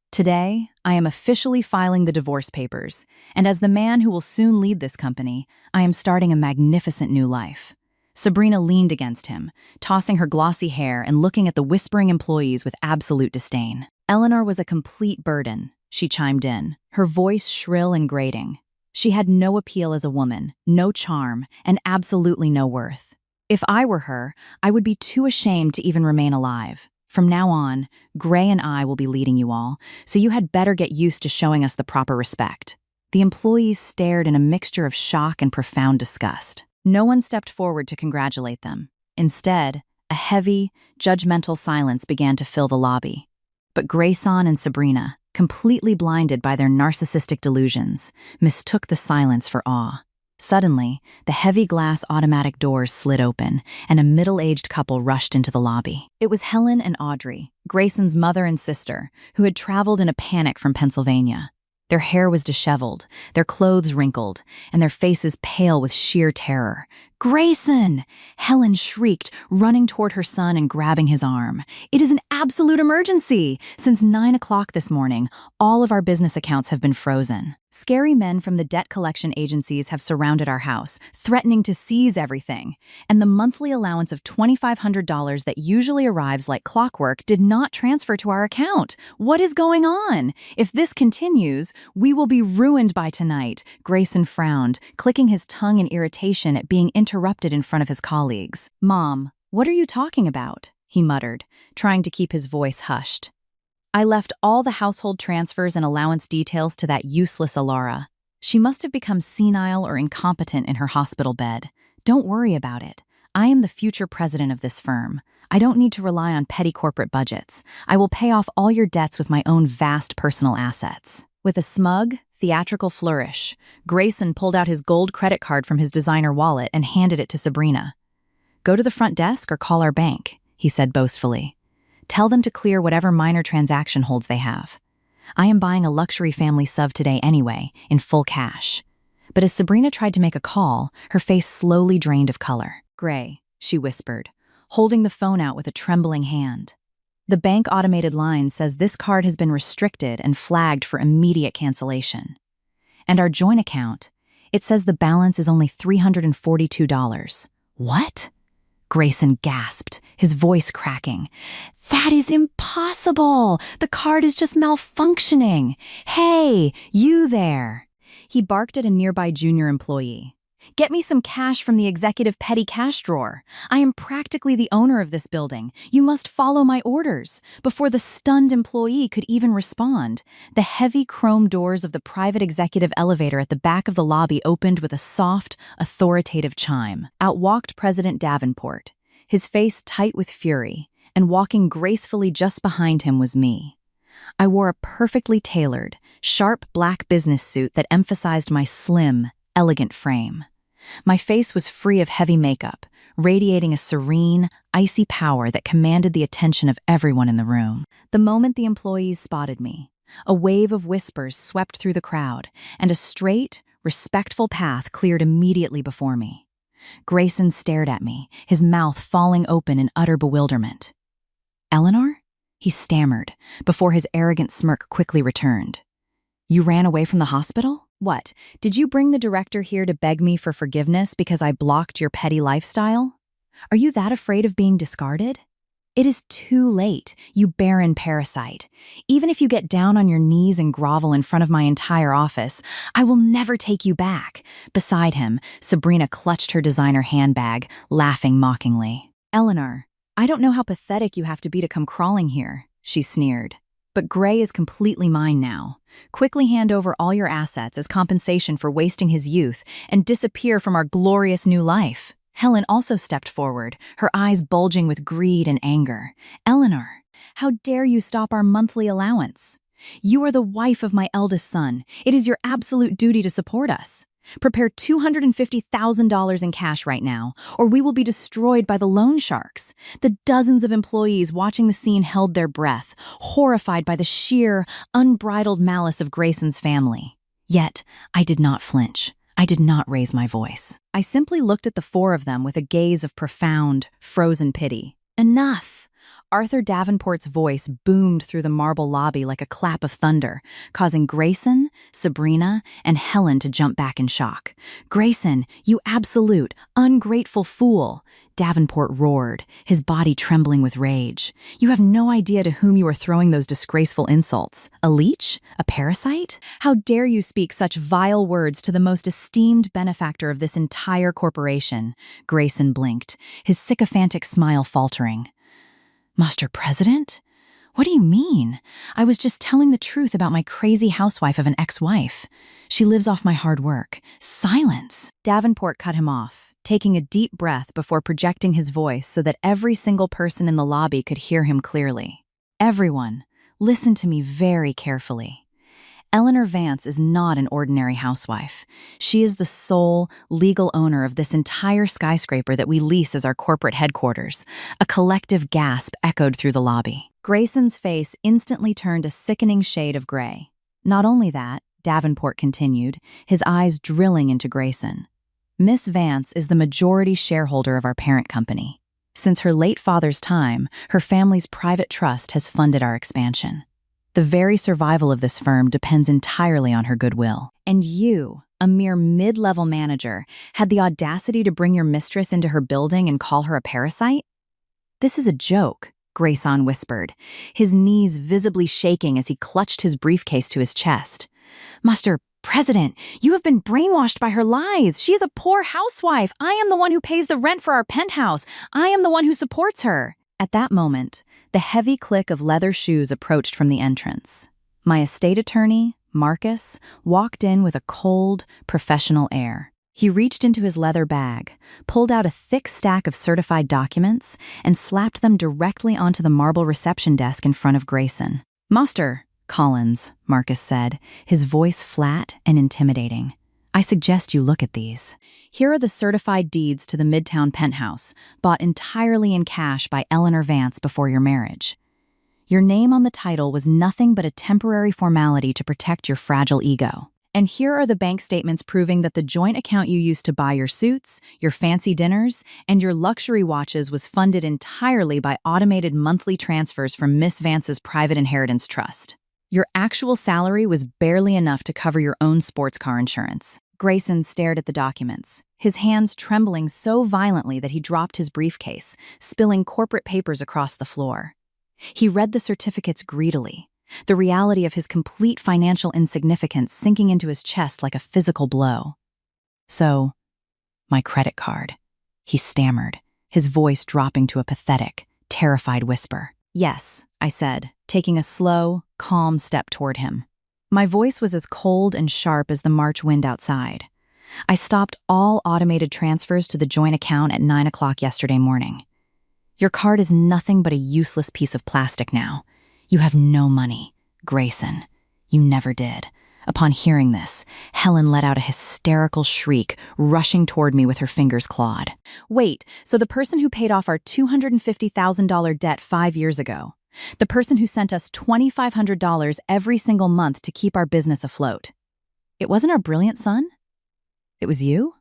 Today, I am officially filing the divorce papers, and as the man who will soon lead this company, I am starting a magnificent new life." Sabrina leaned against him, tossing her glossy hair and looking at the whispering employees with absolute disdain. "Eleanor was a complete burden," she chimed in, her voice shrill and grating. "She had no appeal as a woman, no charm, and absolutely no worth. If I were her, I would be too ashamed to even remain alive. From now on, Gray and I will be leading you all, so you had better get used to showing us the proper respect." The employees stared in a mixture of shock and profound disgust. No one stepped forward to congratulate them. Instead, a heavy, judgmental silence began to fill the lobby. But Grayson and Sabrina, completely blinded by their narcissistic delusions, mistook the silence for awe. Suddenly, the heavy glass automatic doors slid open, and a middle-aged couple rushed into the lobby. It was Helen and Audrey, Grayson's mother and sister, who had traveled in a panic from Pennsylvania. Their hair was disheveled, their clothes wrinkled, and their faces pale with sheer terror. "Grayson!" Helen shrieked, running toward her son and grabbing his arm. "It is an absolute emergency! Since 9 o'clock this morning, all of our business accounts have been frozen. Scary men from the debt collection agencies have surrounded our house, threatening to seize everything. And the monthly allowance of $2,500 that usually arrives like clockwork did not transfer to our account. What is going on? If this continues, we will be ruined by tonight." Grayson frowned, clicking his tongue in irritation at being interrupted in front of his colleagues. "Mom, what are you talking about?" he muttered, trying to keep his voice hushed. "I left all the household transfers and allowance details to that useless Alara. She must have become senile or incompetent in her hospital bed. Don't worry about it. I am the future president of this firm. I don't need to rely on petty corporate budgets. I will pay off all your debts with my own vast personal assets." With a smug, theatrical flourish, Grayson pulled out his gold credit card from his designer wallet and handed it to Sabrina. "Go to the front desk or call our bank," he said boastfully. "Tell them to clear whatever minor transaction holds they have. I am buying a luxury family sub today anyway, in full cash." But as Sabrina tried to make a call, her face slowly drained of color. "Gray," she whispered, holding the phone out with a trembling hand. "The bank automated line says this card has been restricted and flagged for immediate cancellation. And our joint account, it says the balance is only $342. "What?" Grayson gasped, his voice cracking. "That is impossible! The card is just malfunctioning! Hey, you there!" He barked at a nearby junior employee. "Get me some cash from the executive petty cash drawer. I am practically the owner of this building. You must follow my orders." Before the stunned employee could even respond, the heavy chrome doors of the private executive elevator at the back of the lobby opened with a soft, authoritative chime. Out walked President Davenport, his face tight with fury, and walking gracefully just behind him was me. I wore a perfectly tailored, sharp black business suit that emphasized my slim, elegant frame. My face was free of heavy makeup, radiating a serene, icy power that commanded the attention of everyone in the room. The moment the employees spotted me, a wave of whispers swept through the crowd, and a straight, respectful path cleared immediately before me. Grayson stared at me, his mouth falling open in utter bewilderment. "Eleanor?" he stammered, before his arrogant smirk quickly returned. "You ran away from the hospital? What, did you bring the director here to beg me for forgiveness because I blocked your petty lifestyle? Are you that afraid of being discarded? It is too late, you barren parasite. Even if you get down on your knees and grovel in front of my entire office, I will never take you back." Beside him, Sabrina clutched her designer handbag, laughing mockingly. "Eleanor, I don't know how pathetic you have to be to come crawling here," she sneered. "But Gray is completely mine now. Quickly hand over all your assets as compensation for wasting his youth and disappear from our glorious new life." Helen also stepped forward, her eyes bulging with greed and anger. "Eleanor, how dare you stop our monthly allowance? You are the wife of my eldest son. It is your absolute duty to support us. Prepare $250,000 in cash right now, or we will be destroyed by the loan sharks." The dozens of employees watching the scene held their breath, horrified by the sheer, unbridled malice of Grayson's family. Yet, I did not flinch. I did not raise my voice. I simply looked at the four of them with a gaze of profound, frozen pity. "Enough!" Arthur Davenport's voice boomed through the marble lobby like a clap of thunder, causing Grayson, Sabrina, and Helen to jump back in shock. "Grayson, you absolute, ungrateful fool!" Davenport roared, his body trembling with rage. "You have no idea to whom you are throwing those disgraceful insults. A leech? A parasite? How dare you speak such vile words to the most esteemed benefactor of this entire corporation?" Grayson blinked, his sycophantic smile faltering. "Master President? What do you mean? I was just telling the truth about my crazy housewife of an ex-wife. She lives off my hard work." "Silence!" Davenport cut him off, taking a deep breath before projecting his voice so that every single person in the lobby could hear him clearly. "Everyone, listen to me very carefully. Eleanor Vance is not an ordinary housewife. She is the sole legal owner of this entire skyscraper that we lease as our corporate headquarters. A collective gasp echoed through the lobby. Grayson's face instantly turned a sickening shade of gray. Not only that, Davenport continued, his eyes drilling into Grayson. Miss Vance is the majority shareholder of our parent company. Since her late father's time, her family's private trust has funded our expansion. The very survival of this firm depends entirely on her goodwill. And you, a mere mid-level manager, had the audacity to bring your mistress into her building and call her a parasite? This is a joke, Grayson whispered, his knees visibly shaking as he clutched his briefcase to his chest. Mr. President, you have been brainwashed by her lies. She is a poor housewife. I am the one who pays the rent for our penthouse. I am the one who supports her. At that moment, the heavy click of leather shoes approached from the entrance. My estate attorney, Marcus, walked in with a cold, professional air. He reached into his leather bag, pulled out a thick stack of certified documents, and slapped them directly onto the marble reception desk in front of Grayson. "Master Collins," Marcus said, his voice flat and intimidating. "I suggest you look at these. Here are the certified deeds to the Midtown penthouse, bought entirely in cash by Eleanor Vance before your marriage. Your name on the title was nothing but a temporary formality to protect your fragile ego. And here are the bank statements proving that the joint account you used to buy your suits, your fancy dinners, and your luxury watches was funded entirely by automated monthly transfers from Miss Vance's private inheritance trust. Your actual salary was barely enough to cover your own sports car insurance." Grayson stared at the documents, his hands trembling so violently that he dropped his briefcase, spilling corporate papers across the floor. He read the certificates greedily, the reality of his complete financial insignificance sinking into his chest like a physical blow. "So, my credit card," he stammered, his voice dropping to a pathetic, terrified whisper. "Yes," I said, taking a slow, calm step toward him. My voice was as cold and sharp as the March wind outside. "I stopped all automated transfers to the joint account at 9 o'clock yesterday morning. Your card is nothing but a useless piece of plastic now. You have no money, Grayson. You never did." Upon hearing this, Helen let out a hysterical shriek, rushing toward me with her fingers clawed. "Wait, so the person who paid off our $250,000 debt 5 years ago, the person who sent us $2,500 every single month to keep our business afloat, it wasn't our brilliant son? It was you?"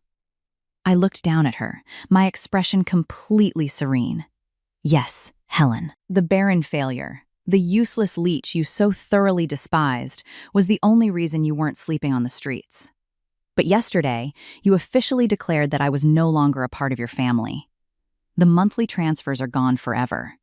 I looked down at her, my expression completely serene. "Yes, Helen. The barren failure, the useless leech you so thoroughly despised, was the only reason you weren't sleeping on the streets. But yesterday, you officially declared that I was no longer a part of your family. The monthly transfers are gone forever.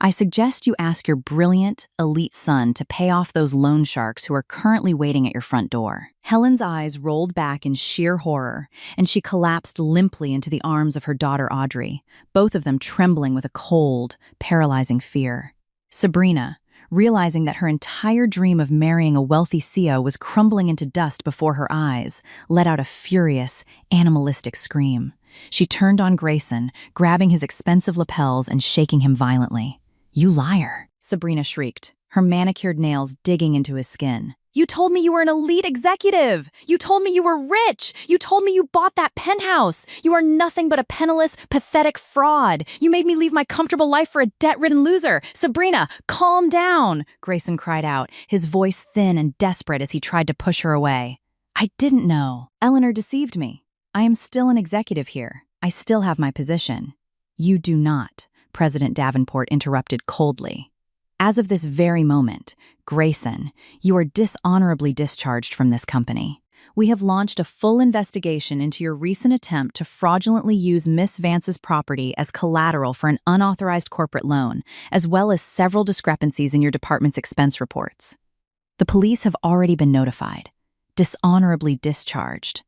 I suggest you ask your brilliant, elite son to pay off those loan sharks who are currently waiting at your front door." Helen's eyes rolled back in sheer horror, and she collapsed limply into the arms of her daughter Audrey, both of them trembling with a cold, paralyzing fear. Sabrina, realizing that her entire dream of marrying a wealthy CEO was crumbling into dust before her eyes, let out a furious, animalistic scream. She turned on Grayson, grabbing his expensive lapels and shaking him violently. "You liar," Sabrina shrieked, her manicured nails digging into his skin. "You told me you were an elite executive! You told me you were rich! You told me you bought that penthouse! You are nothing but a penniless, pathetic fraud! You made me leave my comfortable life for a debt-ridden loser! Sabrina, calm down!" Grayson cried out, his voice thin and desperate as he tried to push her away. "I didn't know. Eleanor deceived me. I am still an executive here. I still have my position." "You do not," President Davenport interrupted coldly. "As of this very moment, Grayson, you are dishonorably discharged from this company. We have launched a full investigation into your recent attempt to fraudulently use Miss Vance's property as collateral for an unauthorized corporate loan, as well as several discrepancies in your department's expense reports. The police have already been notified. Dishonorably discharged."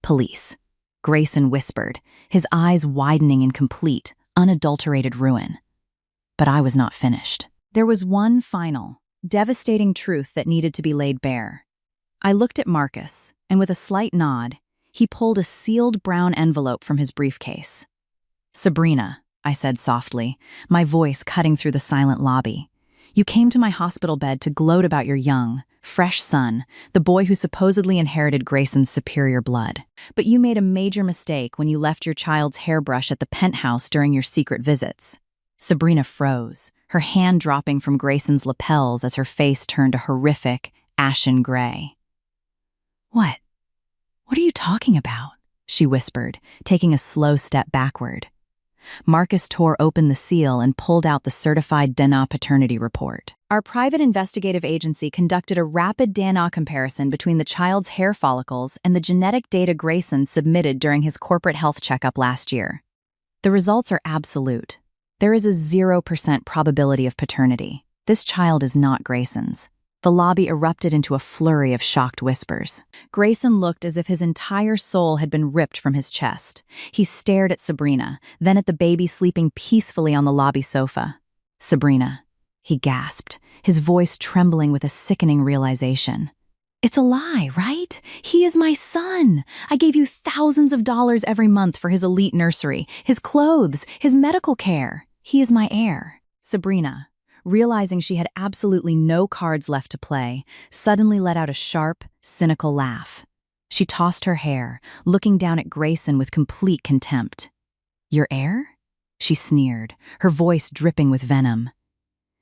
"Police," Grayson whispered, his eyes widening in complete, unadulterated ruin. But I was not finished. There was one final, devastating truth that needed to be laid bare. I looked at Marcus, and with a slight nod, he pulled a sealed brown envelope from his briefcase. "Sabrina," I said softly, my voice cutting through the silent lobby, You came to my hospital bed to gloat about your young, fresh son, the boy who supposedly inherited Grayson's superior blood. But you made a major mistake when you left your child's hairbrush at the penthouse during your secret visits. Sabrina froze, her hand dropping from Grayson's lapels as her face turned a horrific, ashen gray. What? What are you talking about? She whispered, taking a slow step backward. Marcus tore open the seal and pulled out the certified DNA paternity report. Our private investigative agency conducted a rapid DNA comparison between the child's hair follicles and the genetic data Grayson submitted during his corporate health checkup last year. The results are absolute. There is a 0% probability of paternity. This child is not Grayson's. The lobby erupted into a flurry of shocked whispers. Grayson looked as if his entire soul had been ripped from his chest. He stared at Sabrina, then at the baby sleeping peacefully on the lobby sofa. Sabrina, he gasped, his voice trembling with a sickening realization. It's a lie, right? He is my son. I gave you thousands of dollars every month for his elite nursery, his clothes, his medical care. He is my heir. Sabrina, realizing she had absolutely no cards left to play, suddenly let out a sharp, cynical laugh. She tossed her hair, looking down at Grayson with complete contempt. Your heir? She sneered, her voice dripping with venom.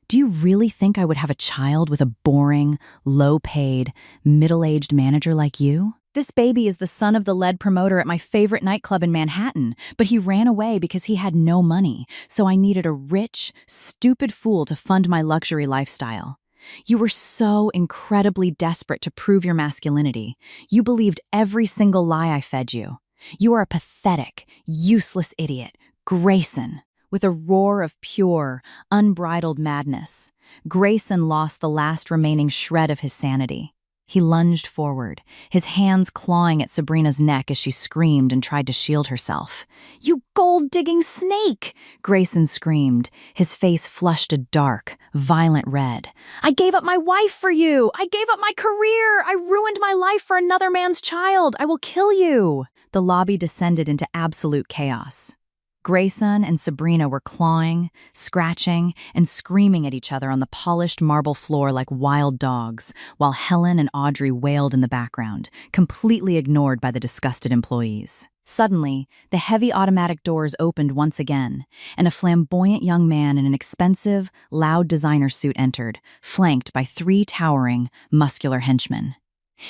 Do you really think I would have a child with a boring, low-paid, middle-aged manager like you? This baby is the son of the lead promoter at my favorite nightclub in Manhattan, but he ran away because he had no money, so I needed a rich, stupid fool to fund my luxury lifestyle. You were so incredibly desperate to prove your masculinity. You believed every single lie I fed you. You are a pathetic, useless idiot, Grayson. With a roar of pure, unbridled madness, Grayson lost the last remaining shred of his sanity. He lunged forward, his hands clawing at Sabrina's neck as she screamed and tried to shield herself. You gold-digging snake! Grayson screamed, his face flushed a dark, violent red. I gave up my wife for you! I gave up my career! I ruined my life for another man's child! I will kill you! The lobby descended into absolute chaos. Grayson and Sabrina were clawing, scratching, and screaming at each other on the polished marble floor like wild dogs, while Helen and Audrey wailed in the background, completely ignored by the disgusted employees. Suddenly, the heavy automatic doors opened once again, and a flamboyant young man in an expensive, loud designer suit entered, flanked by 3 towering, muscular henchmen.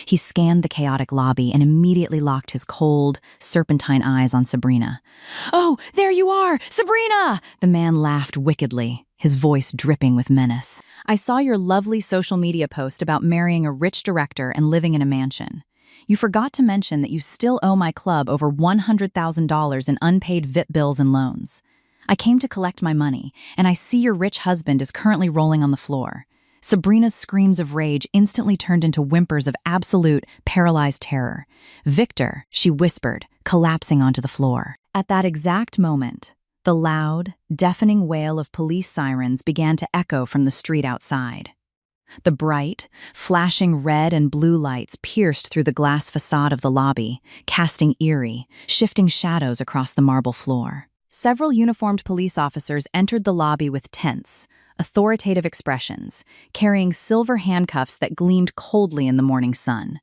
He scanned the chaotic lobby and immediately locked his cold, serpentine eyes on Sabrina. Oh, there you are, Sabrina! The man laughed wickedly, his voice dripping with menace. I saw your lovely social media post about marrying a rich director and living in a mansion. You forgot to mention that you still owe my club over $100,000 in unpaid VIP bills and loans. I came to collect my money, and I see your rich husband is currently rolling on the floor. Sabrina's screams of rage instantly turned into whimpers of absolute, paralyzed terror. Victor, she whispered, collapsing onto the floor. At that exact moment, the loud, deafening wail of police sirens began to echo from the street outside. The bright, flashing red and blue lights pierced through the glass facade of the lobby, casting eerie, shifting shadows across the marble floor. Several uniformed police officers entered the lobby with tense, authoritative expressions, carrying silver handcuffs that gleamed coldly in the morning sun.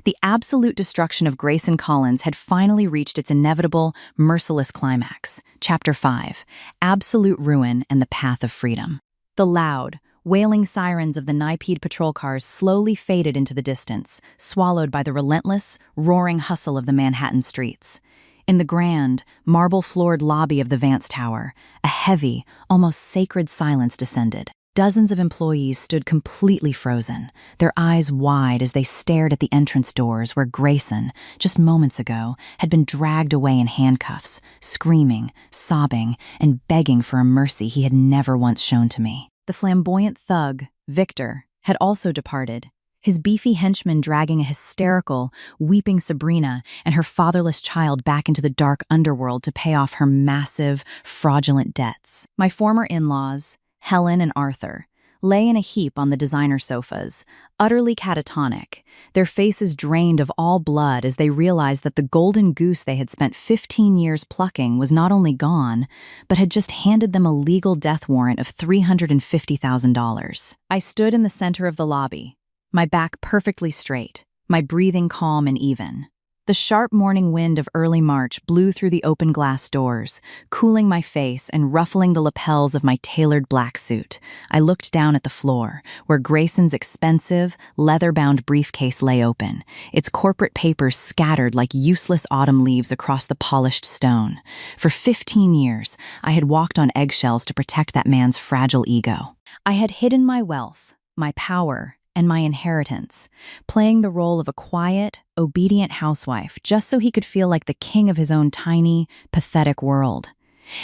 The absolute destruction of Grayson Collins had finally reached its inevitable, merciless climax. Chapter 5, Absolute Ruin and the Path of Freedom. The loud, wailing sirens of the NYPD patrol cars slowly faded into the distance, swallowed by the relentless, roaring hustle of the Manhattan streets. In the grand, marble-floored lobby of the Vance Tower, a heavy, almost sacred silence descended. Dozens of employees stood completely frozen, their eyes wide as they stared at the entrance doors where Grayson, just moments ago, had been dragged away in handcuffs, screaming, sobbing, and begging for a mercy he had never once shown to me. The flamboyant thug, Victor, had also departed, his beefy henchman dragging a hysterical, weeping Sabrina and her fatherless child back into the dark underworld to pay off her massive, fraudulent debts. My former in-laws, Helen and Arthur, lay in a heap on the designer sofas, utterly catatonic, their faces drained of all blood as they realized that the golden goose they had spent 15 years plucking was not only gone, but had just handed them a legal death warrant of $350,000. I stood in the center of the lobby, my back perfectly straight, my breathing calm and even. The sharp morning wind of early March blew through the open glass doors, cooling my face and ruffling the lapels of my tailored black suit. I looked down at the floor, where Grayson's expensive, leather-bound briefcase lay open, its corporate papers scattered like useless autumn leaves across the polished stone. For 15 years, I had walked on eggshells to protect that man's fragile ego. I had hidden my wealth, my power, and my inheritance, playing the role of a quiet, obedient housewife just so he could feel like the king of his own tiny, pathetic world.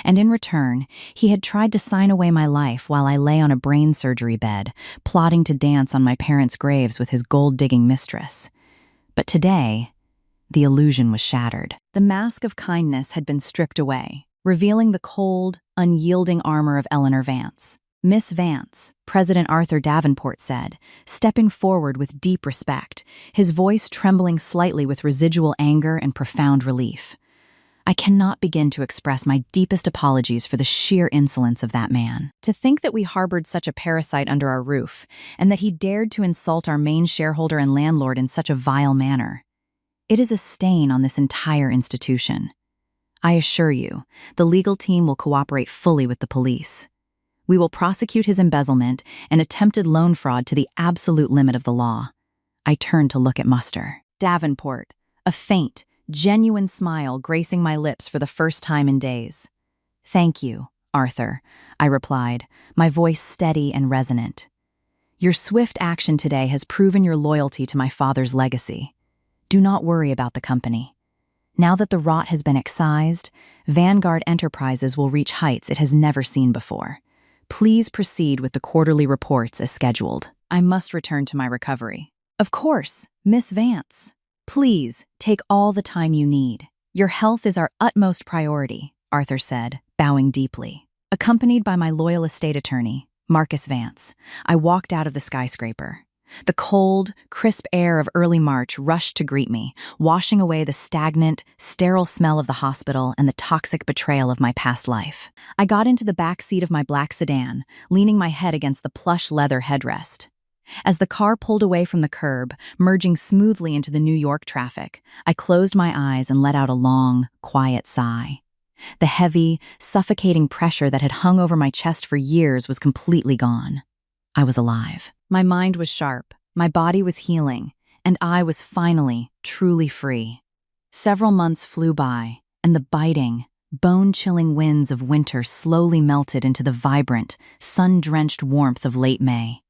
And in return, he had tried to sign away my life while I lay on a brain surgery bed, plotting to dance on my parents' graves with his gold-digging mistress. But today, the illusion was shattered. The mask of kindness had been stripped away, revealing the cold, unyielding armor of Eleanor Vance. Miss Vance, President Arthur Davenport said, stepping forward with deep respect, his voice trembling slightly with residual anger and profound relief. I cannot begin to express my deepest apologies for the sheer insolence of that man. To think that we harbored such a parasite under our roof, and that he dared to insult our main shareholder and landlord in such a vile manner. It is a stain on this entire institution. I assure you, the legal team will cooperate fully with the police. We will prosecute his embezzlement and attempted loan fraud to the absolute limit of the law. I turned to look at Muster. Davenport, a faint, genuine smile gracing my lips for the first time in days. "Thank you, Arthur," I replied, my voice steady and resonant. "Your swift action today has proven your loyalty to my father's legacy. Do not worry about the company. Now that the rot has been excised, Vanguard Enterprises will reach heights it has never seen before. Please proceed with the quarterly reports as scheduled. I must return to my recovery." "Of course, Miss Vance. Please take all the time you need. Your health is our utmost priority," Arthur said, bowing deeply. Accompanied by my loyal estate attorney, Marcus Vance, I walked out of the skyscraper. The cold, crisp air of early March rushed to greet me, washing away the stagnant, sterile smell of the hospital and the toxic betrayal of my past life. I got into the back seat of my black sedan, leaning my head against the plush leather headrest. As the car pulled away from the curb, merging smoothly into the New York traffic, I closed my eyes and let out a long, quiet sigh. The heavy, suffocating pressure that had hung over my chest for years was completely gone. I was alive. My mind was sharp, my body was healing, and I was finally, truly free. Several months flew by, and the biting, bone-chilling winds of winter slowly melted into the vibrant, sun-drenched warmth of late May.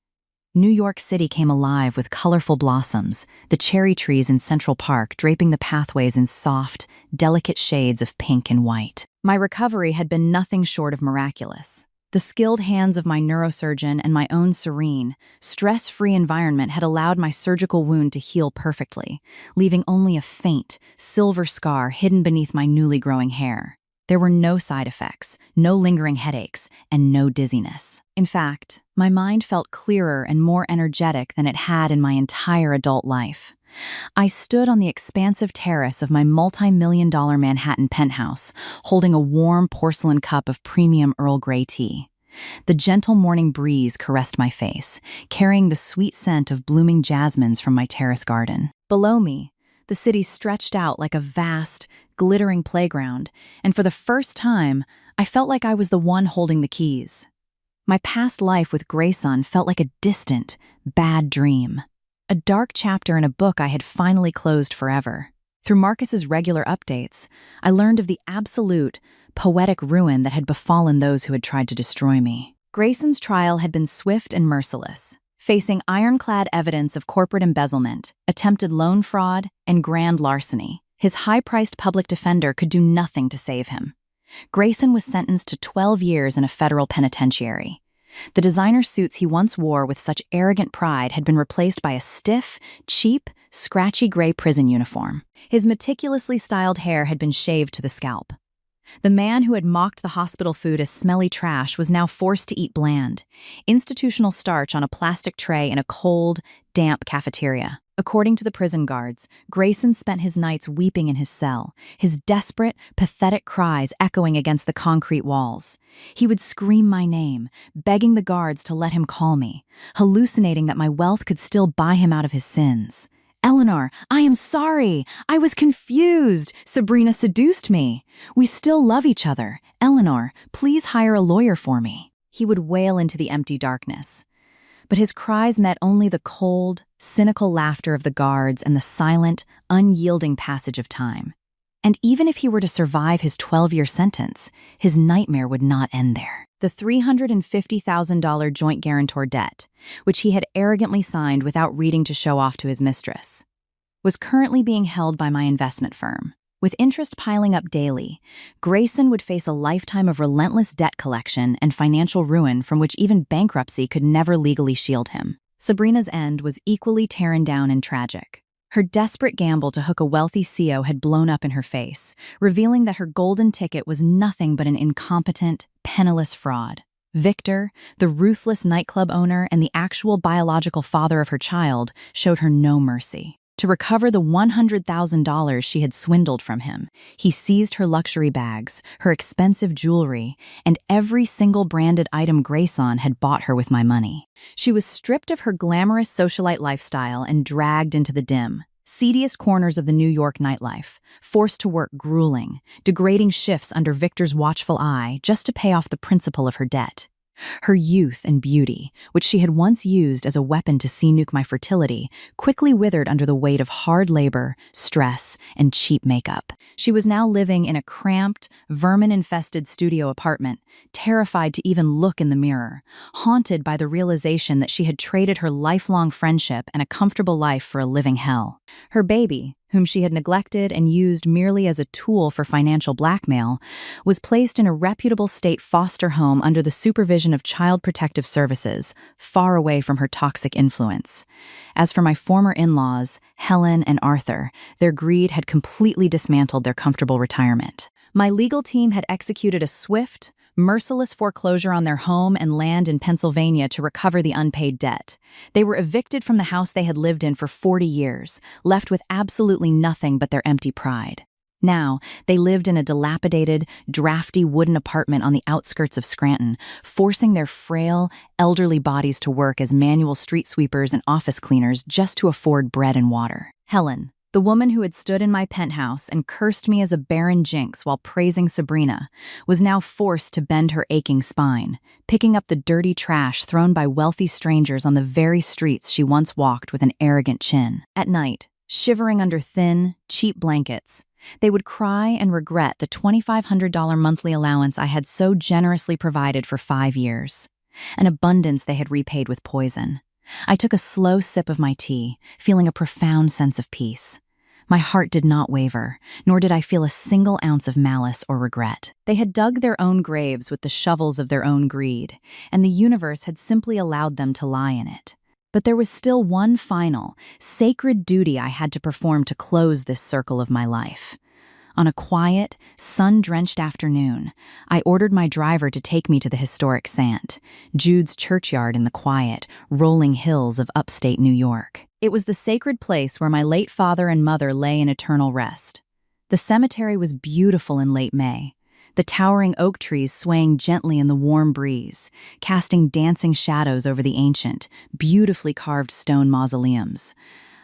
New York City came alive with colorful blossoms, the cherry trees in Central Park draping the pathways in soft, delicate shades of pink and white. My recovery had been nothing short of miraculous. The skilled hands of my neurosurgeon and my own serene, stress-free environment had allowed my surgical wound to heal perfectly, leaving only a faint, silver scar hidden beneath my newly growing hair. There were no side effects, no lingering headaches, and no dizziness. In fact, my mind felt clearer and more energetic than it had in my entire adult life. I stood on the expansive terrace of my multi-million-dollar Manhattan penthouse, holding a warm porcelain cup of premium Earl Grey tea. The gentle morning breeze caressed my face, carrying the sweet scent of blooming jasmines from my terrace garden. Below me, the city stretched out like a vast, glittering playground, and for the first time, I felt like I was the one holding the keys. My past life with Grayson felt like a distant, bad dream. A dark chapter in a book I had finally closed forever. Through Marcus's regular updates, I learned of the absolute, poetic ruin that had befallen those who had tried to destroy me. Grayson's trial had been swift and merciless, facing ironclad evidence of corporate embezzlement, attempted loan fraud, and grand larceny. His high-priced public defender could do nothing to save him. Grayson was sentenced to 12 years in a federal penitentiary. The designer suits he once wore with such arrogant pride had been replaced by a stiff, cheap, scratchy gray prison uniform. His meticulously styled hair had been shaved to the scalp. The man who had mocked the hospital food as smelly trash was now forced to eat bland, institutional starch on a plastic tray in a cold, damp cafeteria. According to the prison guards, Grayson spent his nights weeping in his cell, his desperate, pathetic cries echoing against the concrete walls. He would scream my name, begging the guards to let him call me, hallucinating that my wealth could still buy him out of his sins. "Eleanor, I am sorry. I was confused. Sabrina seduced me. We still love each other. Eleanor, please hire a lawyer for me." He would wail into the empty darkness. But his cries met only the cold, cynical laughter of the guards and the silent, unyielding passage of time. And even if he were to survive his 12-year sentence, his nightmare would not end there. The $350,000 joint guarantor debt, which he had arrogantly signed without reading to show off to his mistress, was currently being held by my investment firm. With interest piling up daily, Grayson would face a lifetime of relentless debt collection and financial ruin from which even bankruptcy could never legally shield him. Sabrina's end was equally tearing down and tragic. Her desperate gamble to hook a wealthy CO had blown up in her face, revealing that her golden ticket was nothing but an incompetent, penniless fraud. Victor, the ruthless nightclub owner and the actual biological father of her child, showed her no mercy. To recover the $100,000 she had swindled from him, he seized her luxury bags, her expensive jewelry, and every single branded item Grayson had bought her with my money. She was stripped of her glamorous socialite lifestyle and dragged into the dim, seediest corners of the New York nightlife, forced to work grueling, degrading shifts under Victor's watchful eye just to pay off the principal of her debt. Her youth and beauty, which she had once used as a weapon to sea-nuke my fertility, quickly withered under the weight of hard labor, stress, and cheap makeup. She was now living in a cramped, vermin-infested studio apartment, terrified to even look in the mirror, haunted by the realization that she had traded her lifelong friendship and a comfortable life for a living hell. Her baby, whom she had neglected and used merely as a tool for financial blackmail, was placed in a reputable state foster home under the supervision of Child Protective Services, far away from her toxic influence. As for my former in-laws, Helen and Arthur, their greed had completely dismantled their comfortable retirement. My legal team had executed a swift, merciless foreclosure on their home and land in Pennsylvania to recover the unpaid debt. They were evicted from the house they had lived in for 40 years, left with absolutely nothing but their empty pride. Now, they lived in a dilapidated, drafty wooden apartment on the outskirts of Scranton, forcing their frail, elderly bodies to work as manual street sweepers and office cleaners just to afford bread and water. Helen, the woman who had stood in my penthouse and cursed me as a barren jinx while praising Sabrina, was now forced to bend her aching spine, picking up the dirty trash thrown by wealthy strangers on the very streets she once walked with an arrogant chin. At night, shivering under thin, cheap blankets, they would cry and regret the $2,500 monthly allowance I had so generously provided for 5 years, an abundance they had repaid with poison. I took a slow sip of my tea, feeling a profound sense of peace. My heart did not waver, nor did I feel a single ounce of malice or regret. They had dug their own graves with the shovels of their own greed, and the universe had simply allowed them to lie in it. But there was still one final, sacred duty I had to perform to close this circle of my life. On a quiet, sun-drenched afternoon, I ordered my driver to take me to the historic Sant, Jude's churchyard in the quiet, rolling hills of upstate New York. It was the sacred place where my late father and mother lay in eternal rest. The cemetery was beautiful in late May, the towering oak trees swaying gently in the warm breeze, casting dancing shadows over the ancient, beautifully carved stone mausoleums.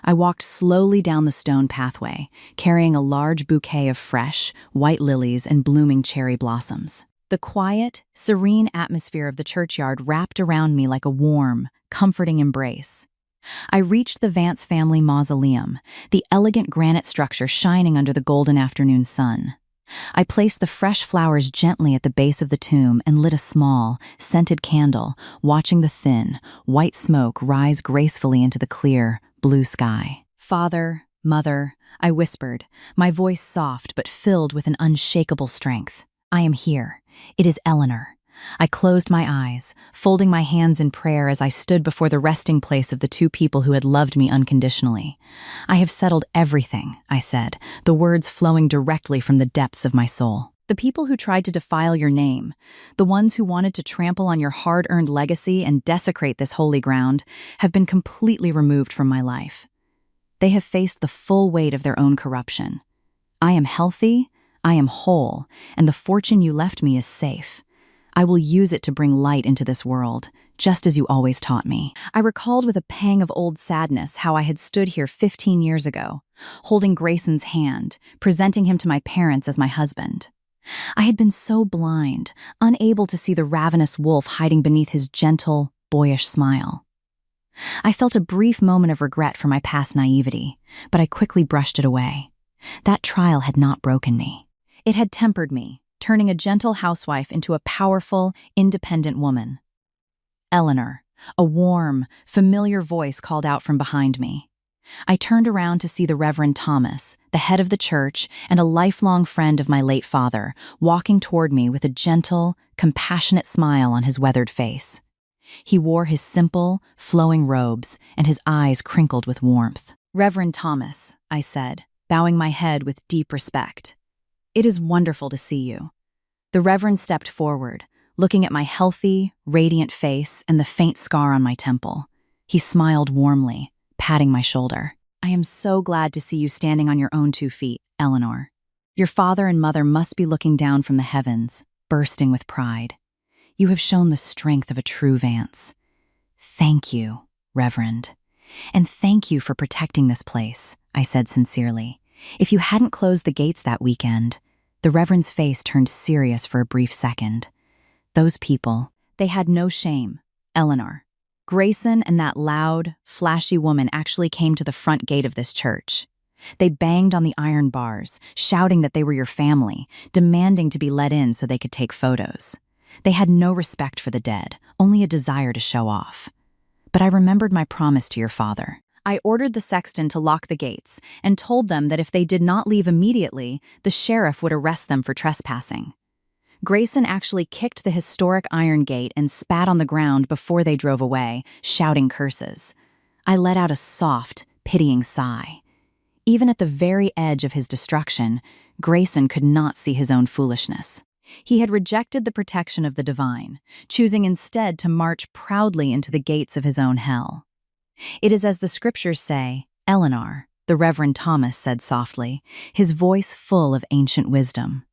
I walked slowly down the stone pathway, carrying a large bouquet of fresh, white lilies and blooming cherry blossoms. The quiet, serene atmosphere of the churchyard wrapped around me like a warm, comforting embrace. I reached the Vance family mausoleum, the elegant granite structure shining under the golden afternoon sun. I placed the fresh flowers gently at the base of the tomb and lit a small, scented candle, watching the thin, white smoke rise gracefully into the clear, blue sky. "Father, Mother," I whispered, my voice soft but filled with an unshakable strength. "I am here. It is Eleanor." I closed my eyes, folding my hands in prayer as I stood before the resting place of the two people who had loved me unconditionally. "I have settled everything," I said, the words flowing directly from the depths of my soul. The people who tried to defile your name, the ones who wanted to trample on your hard-earned legacy and desecrate this holy ground, have been completely removed from my life. They have faced the full weight of their own corruption. I am healthy, I am whole, and the fortune you left me is safe. I will use it to bring light into this world, just as you always taught me. I recalled with a pang of old sadness how I had stood here 15 years ago, holding Grayson's hand, presenting him to my parents as my husband. I had been so blind, unable to see the ravenous wolf hiding beneath his gentle, boyish smile. I felt a brief moment of regret for my past naivety, but I quickly brushed it away. That trial had not broken me. It had tempered me, turning a gentle housewife into a powerful, independent woman. "Eleanor," a warm, familiar voice called out from behind me. I turned around to see the Reverend Thomas, the head of the church and a lifelong friend of my late father, walking toward me with a gentle, compassionate smile on his weathered face. He wore his simple, flowing robes, and his eyes crinkled with warmth. "Reverend Thomas," I said, bowing my head with deep respect. "It is wonderful to see you." The Reverend stepped forward, looking at my healthy, radiant face and the faint scar on my temple. He smiled warmly, patting my shoulder. "I am so glad to see you standing on your own 2 feet, Eleanor. Your father and mother must be looking down from the heavens, bursting with pride. You have shown the strength of a true Vance. Thank you, Reverend. And thank you for protecting this place," I said sincerely. "If you hadn't closed the gates that weekend..." The Reverend's face turned serious for a brief second. "Those people, they had no shame, Eleanor. Grayson and that loud, flashy woman actually came to the front gate of this church. They banged on the iron bars, shouting that they were your family, demanding to be let in so they could take photos. They had no respect for the dead, only a desire to show off. But I remembered my promise to your father. I ordered the sexton to lock the gates and told them that if they did not leave immediately, the sheriff would arrest them for trespassing. Grayson actually kicked the historic iron gate and spat on the ground before they drove away, shouting curses. I let out a soft, pitying sigh. Even at the very edge of his destruction, Grayson could not see his own foolishness. He had rejected the protection of the divine, choosing instead to march proudly into the gates of his own hell. "It is as the scriptures say, Eleanor," the Reverend Thomas said softly, his voice full of ancient wisdom.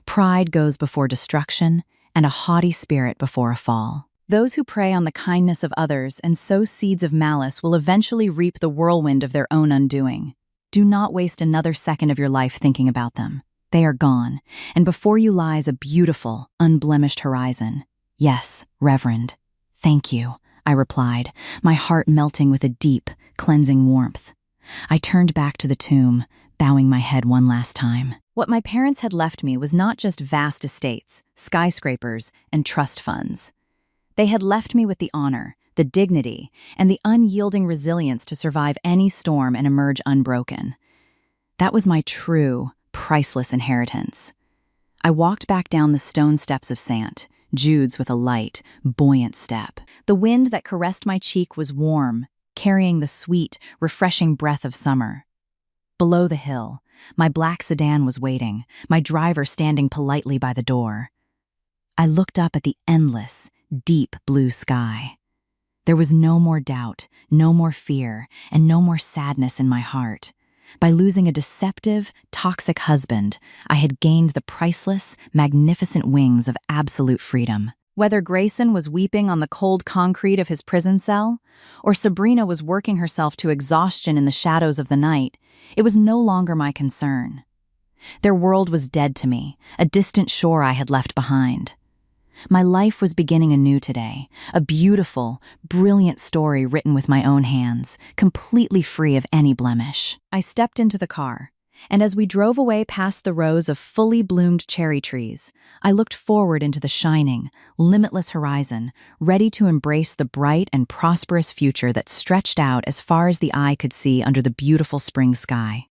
"Pride goes before destruction, and a haughty spirit before a fall. Those who prey on the kindness of others and sow seeds of malice will eventually reap the whirlwind of their own undoing. Do not waste another second of your life thinking about them. They are gone, and before you lies a beautiful, unblemished horizon. Yes, Reverend. Thank you," I replied, my heart melting with a deep, cleansing warmth. I turned back to the tomb, bowing my head one last time. What my parents had left me was not just vast estates, skyscrapers, and trust funds. They had left me with the honor, the dignity, and the unyielding resilience to survive any storm and emerge unbroken. That was my true, priceless inheritance. I walked back down the stone steps of Sant, Jude's with a light, buoyant step. The wind that caressed my cheek was warm, carrying the sweet, refreshing breath of summer. Below the hill, my black sedan was waiting, my driver standing politely by the door. I looked up at the endless, deep blue sky. There was no more doubt, no more fear, and no more sadness in my heart. By losing a deceptive, toxic husband, I had gained the priceless, magnificent wings of absolute freedom. Whether Grayson was weeping on the cold concrete of his prison cell, or Sabrina was working herself to exhaustion in the shadows of the night, it was no longer my concern. Their world was dead to me, a distant shore I had left behind. My life was beginning anew today, a beautiful, brilliant story written with my own hands, completely free of any blemish. I stepped into the car, and as we drove away past the rows of fully bloomed cherry trees, I looked forward into the shining, limitless horizon, ready to embrace the bright and prosperous future that stretched out as far as the eye could see under the beautiful spring sky.